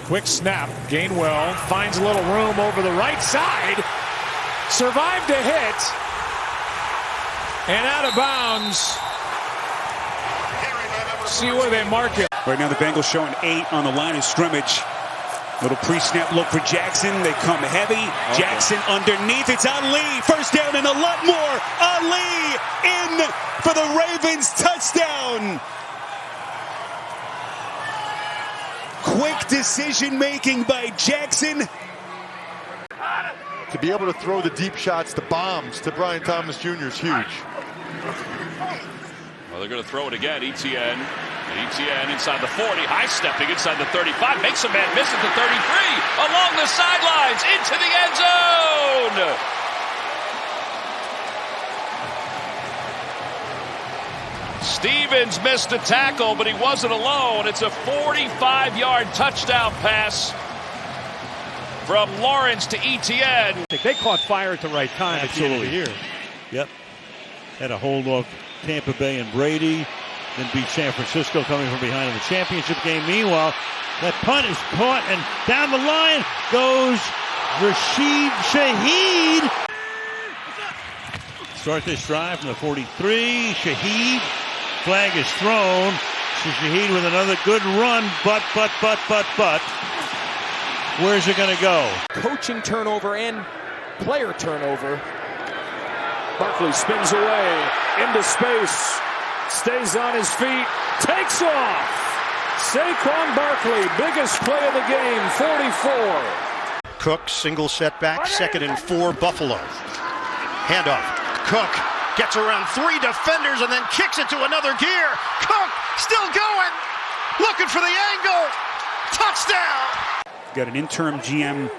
S20: Quick snap, Gainwell finds a little room over the right side. Survived a hit. And out of bounds. See where they mark it.
S18: Right now the Bengals showing 8 on the line of scrimmage. Little pre-snap look for Jackson. They come heavy. Okay. Jackson underneath. It's Ali. First down and a lot more. Ali in for the Ravens touchdown. Quick decision making by Jackson.
S15: To be able to throw the deep shots, the bombs to Brian Thomas Jr. is huge.
S6: Well, they're going to throw it again. Etienne inside the 40, high stepping inside the 35, makes a man miss at the 33, along the sidelines, into the end zone. Stevens missed a tackle, but he wasn't alone. It's a 45-yard touchdown pass from Lawrence to Etienne.
S20: They caught fire at the right time.
S21: Absolutely.
S20: At the end of the year.
S21: Yep. Had a hold off Tampa Bay and Brady. Then beat San Francisco coming from behind in the championship game. Meanwhile, that punt is caught, and down the line goes Rashid Shaheed. Start this drive from the 43. Shaheed. Flag is thrown. So Shaheed with another good run, but. Where's it going to go?
S4: Coaching turnover and player turnover. Barkley spins away into space. Stays on his feet, takes off. Saquon Barkley, biggest play of the game, 44.
S14: Cook, single setback, 2nd and 4, Buffalo. Handoff. Cook gets around 3 defenders and then kicks it to another gear. Cook still going, looking for the angle. Touchdown.
S18: Got an interim GM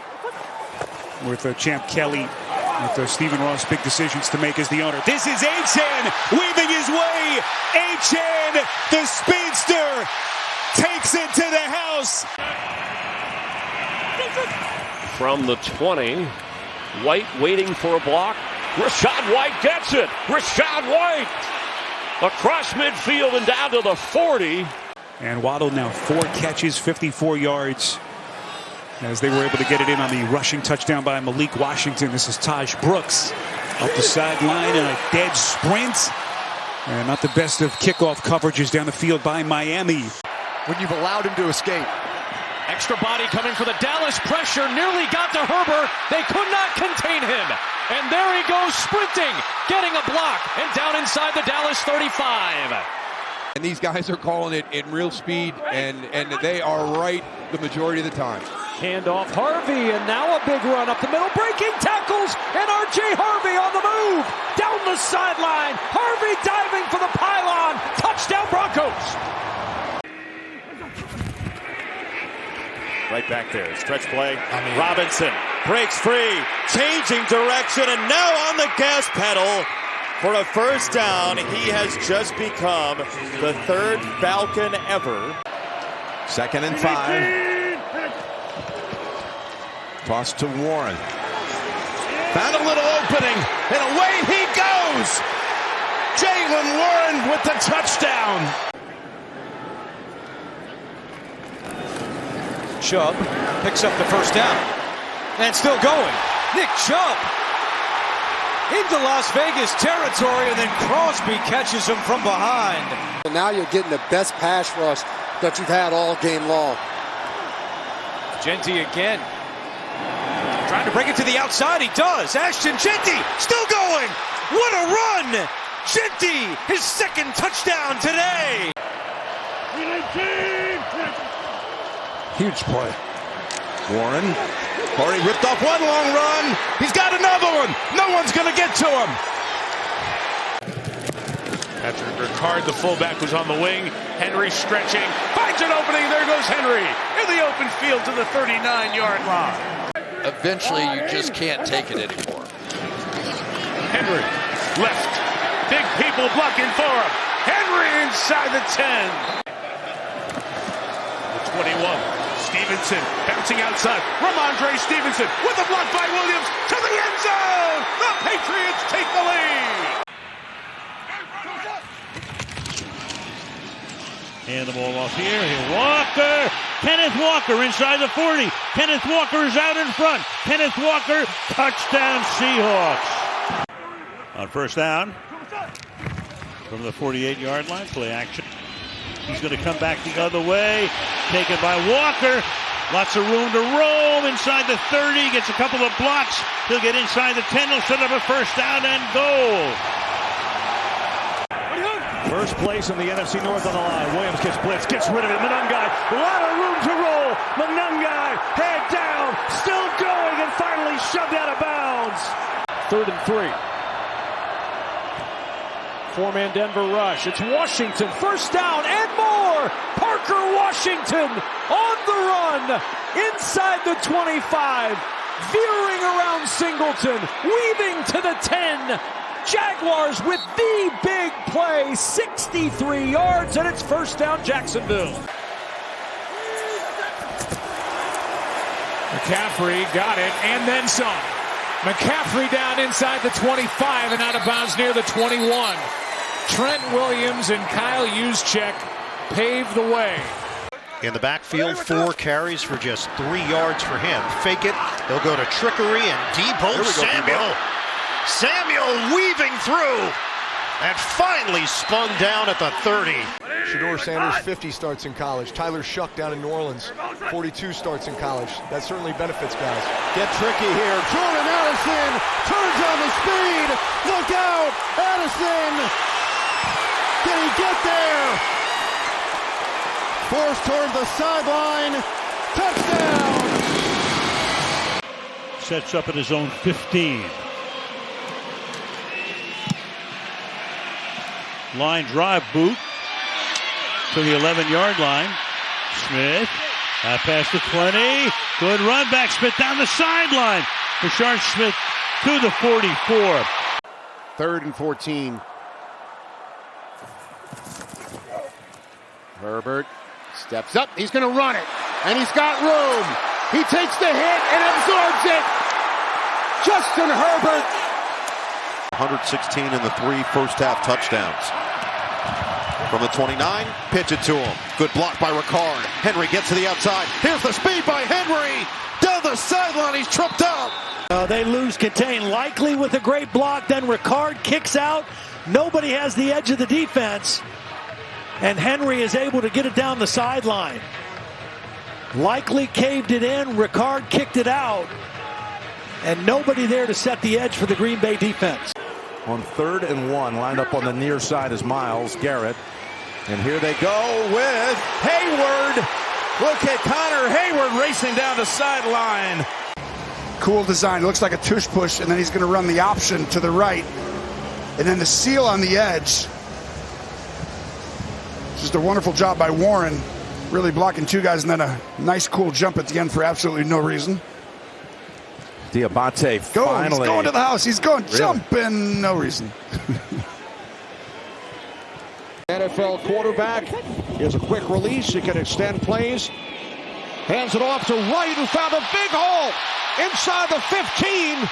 S18: with Champ Kelly. With Stephen Ross, big decisions to make as the owner. This is Achane weaving his way. Achane, the speedster, takes it to the house.
S7: From the 20, White waiting for a block. Rachaad White gets it. Rachaad White across midfield and down to the 40.
S18: And Waddle now 4 catches, 54 yards. As they were able to get it in on the rushing touchdown by Malik Washington. This is Taj Brooks up the sideline in a dead sprint. And not the best of kickoff coverages down the field by Miami.
S19: When you've allowed him to escape. Extra body coming for the Dallas pressure. Nearly got to Herbert. They could not contain him. And there he goes sprinting, getting a block, and down inside the Dallas 35.
S12: And these guys are calling it in real speed, and they are right the majority of the time.
S22: Handoff Harvey, and now a big run up the middle, breaking tackles, and R.J. Harvey on the move, down the sideline, Harvey diving for the pylon, touchdown Broncos.
S7: Right back there, stretch play, Robinson breaks free, changing direction, and now on the gas pedal for a first down. He has just become the third Falcon ever.
S2: 2nd and 5. Toss to Warren. Found a little opening, and away he goes! Jaylen Warren with the touchdown!
S3: Chubb picks up the first down. And still going. Nick Chubb into Las Vegas territory, and then Crosby catches him from behind.
S5: And now you're getting the best pass rush that you've had all game long.
S3: Genty again. Trying to bring it to the outside. He does. Ashton Genty still going. What a run. Genty, his 2nd touchdown today.
S17: Huge play.
S2: Warren already ripped off one long run. He's got another one. No one's going to get to him.
S1: Patrick Ricard, the fullback, was on the wing. Henry stretching, finds an opening. There goes Henry in the open field to the 39-yard line.
S8: Eventually, you just can't take it anymore.
S1: Henry, left. Big people blocking for him. Henry inside the 10. The 21. Stevenson bouncing outside. Ramondre Stevenson with a block by Williams to the end zone. The Patriots take the lead.
S21: Hand the ball off here. Walker. Kenneth Walker inside the 40. Kenneth Walker is out in front. Kenneth Walker, touchdown Seahawks. On first down, from the 48-yard line, play action. He's going to come back the other way. Taken by Walker. Lots of room to roam inside the 30. Gets a couple of blocks. He'll get inside the 10. He'll set up a first down and goal.
S20: First place in the NFC North on the line. Williams gets blitz, gets rid of it. Monungai, a lot of room to roll. Monungai, head down, still going, and finally shoved out of bounds. 3rd and 3. 4-man Denver rush. It's Washington, first down and more. Parker Washington on the run inside the 25, veering around Singleton, weaving to the 10. Jaguars with the big play, 63 yards, and it's first down Jacksonville. McCaffrey got it, and then some. McCaffrey down inside the 25 and out of bounds near the 21. Trent Williams and Kyle Juszczyk paved the way.
S14: In the backfield, 4 carries for just 3 yards for him. Fake it, he'll go to trickery, and Deebo Samuel weaving through and finally spun down at the 30.
S16: Shedeur Sanders, 50 starts in college. Tyler Shuck down in New Orleans, 42 starts in college. That certainly benefits guys.
S10: Get tricky here. Jordan Addison turns on the speed. Look out, Addison. Can he get there? Forced toward the sideline. Touchdown.
S21: Sets up at his own 15. Line drive boot to the 11-yard line. Smith past the 20. Good run back. Smith down the sideline. Rashard Smith to the 44.
S23: 3rd and 14. Herbert steps up. He's going to run it. And he's got room. He takes the hit and absorbs it. Justin Herbert.
S24: 116 in the 3 first-half touchdowns. From the 29, pitch it to him. Good block by Ricard. Henry gets to the outside. Here's the speed by Henry. Down the sideline, he's tripped up.
S22: They lose contain. Likely with a great block. Then Ricard kicks out. Nobody has the edge of the defense. And Henry is able to get it down the sideline. Likely caved it in. Ricard kicked it out. And nobody there to set the edge for the Green Bay defense.
S2: On 3rd and 1, lined up on the near side is Myles Garrett. And here they go with Hayward. Look at Connor Hayward racing down the sideline.
S9: Cool design. It looks like a tush push, and then he's going to run the option to the right. And then the seal on the edge. Just a wonderful job by Warren, really blocking two guys, and then a nice cool jump at the end for absolutely no reason.
S2: Diabate finally.
S9: He's going to the house. He's going
S2: Really?
S9: jumping, no reason.
S23: NFL quarterback. Here's a quick release. He can extend plays. Hands it off to Wright, who found a big hole inside the 15.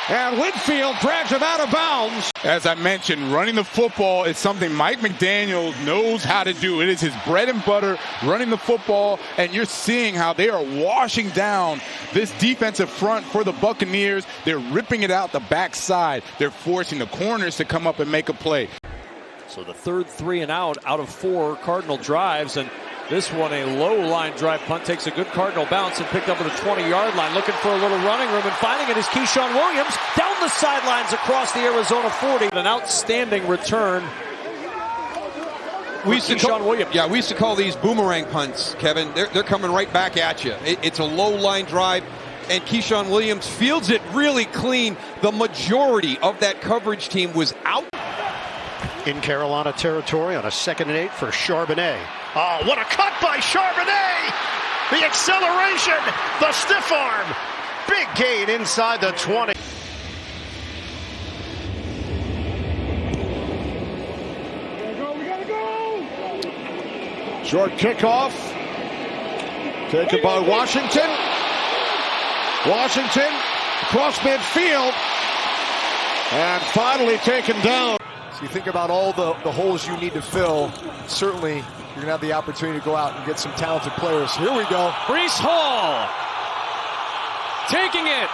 S23: And Whitfield drags him out of bounds.
S17: As I mentioned, running the football is something Mike McDaniel knows how to do. It is his bread and butter, running the football, and you're seeing how they are washing down this defensive front for the Buccaneers. They're ripping it out the backside. They're forcing the corners to come up and make a play.
S22: So the third 3 and out of 4 Cardinal drives, and this one a low line drive punt, takes a good Cardinal bounce and picked up at the 20-yard line, looking for a little running room, and finding it is Keyshawn Williams down the sidelines across the Arizona 40. An outstanding return.
S12: We used to call these boomerang punts, Kevin. They're coming right back at you. It's a low line drive, and Keyshawn Williams fields it really clean. The majority of that coverage team was out.
S14: In Carolina territory on a 2nd and 8 for Charbonnet. Oh, what a cut by Charbonnet! The acceleration, the stiff arm. Big gain inside the 20.
S23: Short kickoff. Taken by Washington. Washington across midfield. And finally taken down.
S16: So you think about all the holes you need to fill. Certainly, you're going to have the opportunity to go out and get some talented players. Here we go.
S22: Breece Hall taking it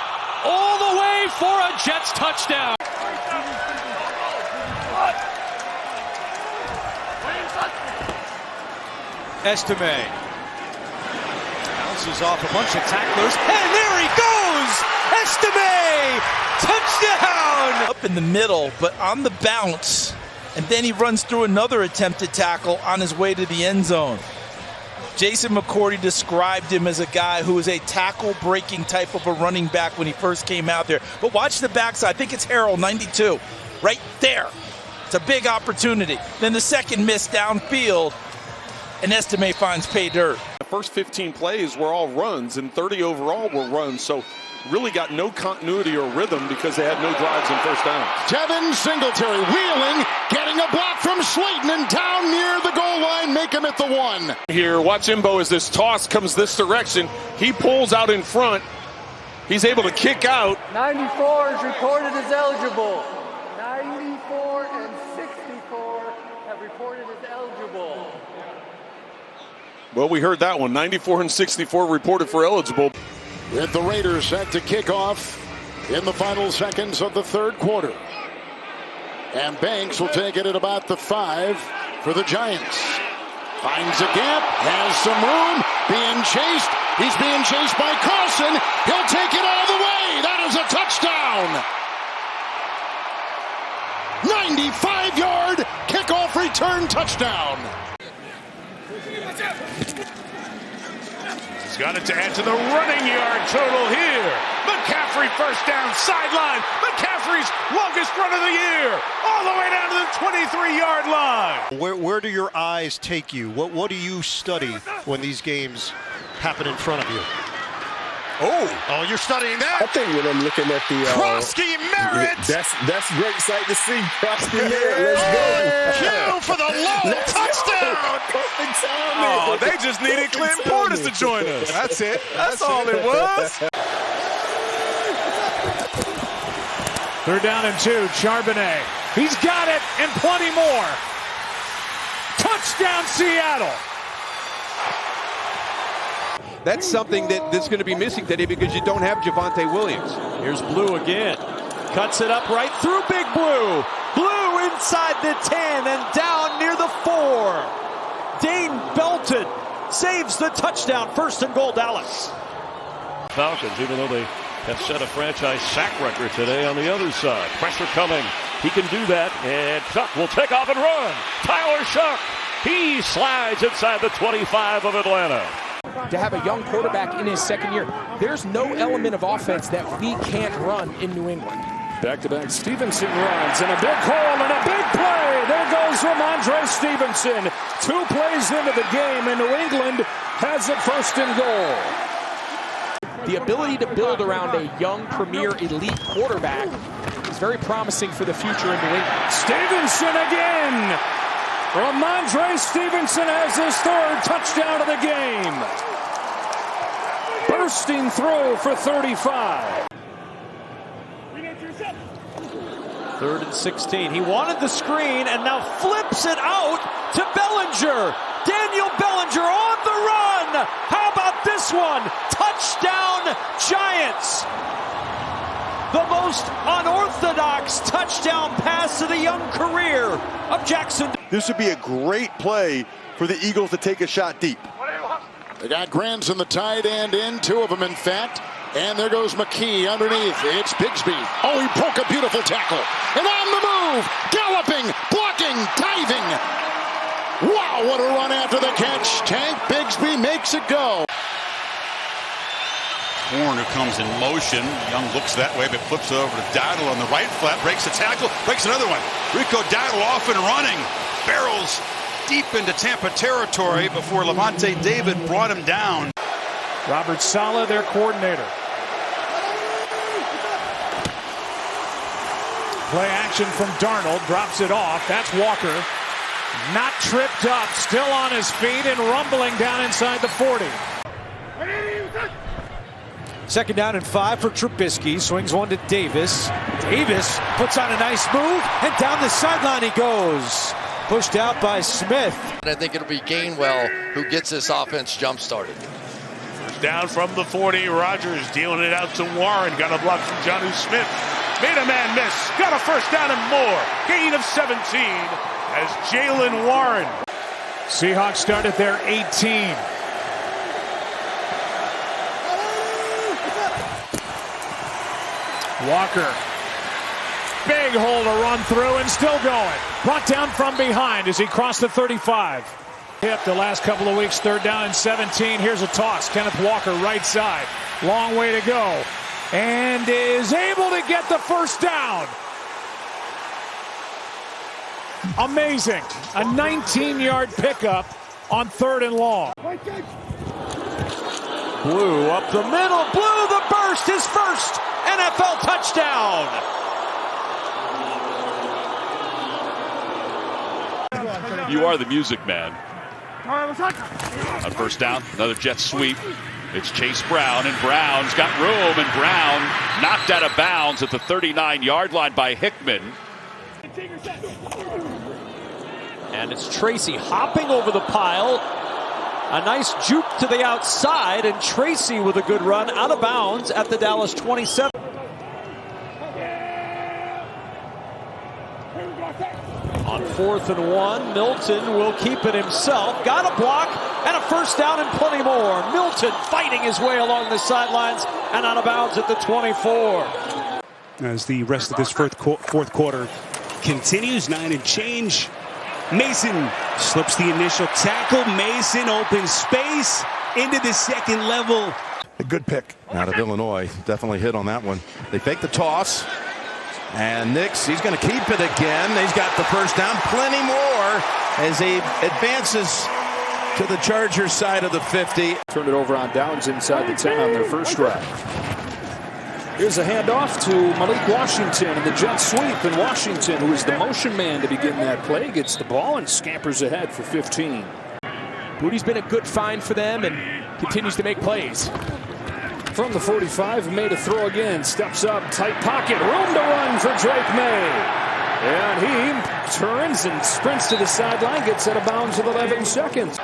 S22: all the way for a Jets touchdown. Estime bounces off a bunch of tacklers, and there he goes! Estime! Touchdown!
S11: Up in the middle, but on the bounce, and then he runs through another attempted tackle on his way to the end zone. Jason McCourty described him as a guy who is a tackle-breaking type of a running back when he first came out there. But watch the backside. I think it's Harrell, 92, right there. It's a big opportunity. Then the second miss downfield, and Estime finds pay dirt.
S13: The first 15 plays were all runs, and 30 overall were runs. So really got no continuity or rhythm because they had no drives and first downs.
S23: Devin Singletary wheeling, getting a block from Slayton, and down near the goal line, make him at the 1.
S4: Here, watch Imbo as this toss comes this direction. He pulls out in front. He's able to kick out.
S15: 94 is reported as eligible. 94 and 64 have reported as eligible.
S4: Well, we heard that one. 94 and 64 reported for eligible.
S23: With the Raiders set to kick off in the final seconds of the third quarter. And Banks will take it at about the 5 for the Giants. Finds a gap, has some room, being chased. He's being chased by Carlson. He'll take it all the way. That is a touchdown. 95-yard kickoff return touchdown.
S1: He's got it to add to the running yard total here. McCaffrey first down, sideline. McCaffrey's longest run of the year, all the way down to the 23-yard line.
S14: Where do your eyes take you? What do you study when these games happen in front of you? Oh, you're studying that?
S25: I think when I'm looking at the
S14: Krosky Merritt.
S25: That's a great sight to see. Krosky Merritt, let's go.
S14: Cue for the low touchdown.
S25: Perfect timing.
S1: Oh, they just needed Clint Portis to join us. That's it. That's all it was.
S20: 3rd down and 2. Charbonnet. He's got it and plenty more. Touchdown, Seattle.
S12: That's something that's going to be missing today because you don't have Javonte Williams.
S22: Here's Blue again. Cuts it up right through Big Blue. Blue inside the 10 and down near the 4. Dane Belton saves the touchdown. 1st and goal, Dallas.
S4: Falcons, even though they have set a franchise sack record today on the other side. Pressure coming. He can do that, and Shuck will take off and run. Tyler Shuck He slides inside the 25 of Atlanta.
S5: To have a young quarterback in his second year, there's no element of offense that we can't run in New England.
S4: Back-to-back Stevenson runs, and a big hole and a big play. There goes Ramondre Stevenson. 2 plays into the game, and New England has it first and goal.
S5: The ability to build around a young, premier, elite quarterback is very promising for the future in New England.
S4: Stevenson again. Ramondre Stevenson has his 3rd touchdown of the game. Bursting through for 35.
S22: 3rd and 16. He wanted the screen and now flips it out to Bellinger. Daniel Bellinger on the run. How about this one? Touchdown, Giants. The most unorthodox touchdown pass of the young career of Jackson.
S6: This would be a great play for the Eagles to take a shot deep.
S23: They got Granson, the tight end, in. 2 of them, in fact. And there goes McKee underneath. It's Bigsby. Oh, he broke a beautiful tackle. And on the move, galloping, blocking, diving. Wow, what a run after the catch. Tank Bigsby makes it go.
S7: Horn, who comes in motion. Young looks that way, but flips it over to Dowdle on the right flat. Breaks a tackle, breaks another one. Rico Dowdle off and running. Barrels deep into Tampa territory before Lavonte David brought him down.
S4: Robert Saleh, their coordinator. Play action from Darnold, drops it off. That's Walker. Not tripped up, still on his feet and rumbling down inside the 40.
S3: 2nd down and 5 for Trubisky. Swings one to Davis. Davis puts on a nice move, and down the sideline he goes. Pushed out by Smith.
S8: I think it'll be Gainwell who gets this offense jump-started.
S1: Down from the 40, Rodgers dealing it out to Warren. Got a block from Jonnu Smith. Made a man miss. Got a first down and more. Gain of 17 as Jalen Warren.
S4: Seahawks start at their 18. Walker. Big hole to run through and still going. Brought down from behind as he crossed the 35. Hit the last couple of weeks, 3rd down and 17. Here's a toss. Kenneth Walker, right side. Long way to go. And is able to get the first down. Amazing. A 19-yard pickup on 3rd and long.
S22: Blue up the middle. Blue the burst. His first NFL touchdown.
S4: You are the music man. On first down, another jet sweep. It's Chase Brown, and Brown's got room, and Brown knocked out of bounds at the 39-yard line by Hickman.
S22: And it's Tracy hopping over the pile. A nice juke to the outside, and Tracy with a good run out of bounds at the Dallas 27. On 4th and 1, Milton will keep it himself. Got a block and a first down and plenty more. Milton fighting his way along the sidelines and out of bounds at the 24.
S18: As the rest of this fourth quarter continues, 9 and change. Mason slips the initial tackle. Mason opens space into the 2nd level.
S9: A good pick.
S2: Out of Illinois. Definitely hit on that one. They fake the toss. And Nix, he's going to keep it again. He's got the first down. Plenty more as he advances to the Chargers side of the 50.
S4: Turned it over on downs inside the 10 on their first drive. Here's a handoff to Malik Washington and the jet sweep. And Washington, who is the motion man to begin that play, gets the ball and scampers ahead for 15.
S5: Booty's been a good find for them and continues to make plays.
S4: From the 45, made a throw again. Steps up, tight pocket, room to run for Drake May. And he turns and sprints to the sideline, gets out of bounds with 11 seconds.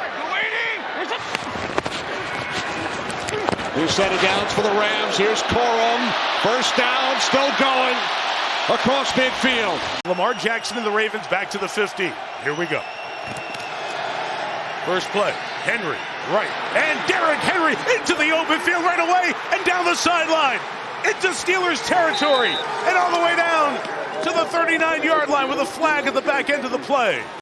S10: New set of downs for the Rams. Here's Corum. First down, still going across midfield.
S1: Lamar Jackson and the Ravens back to the 50. Here we go. First play, Henry, right, and Derrick Henry into the open field right away and down the sideline into Steelers territory and all the way down to the 39-yard line with a flag at the back end of the play.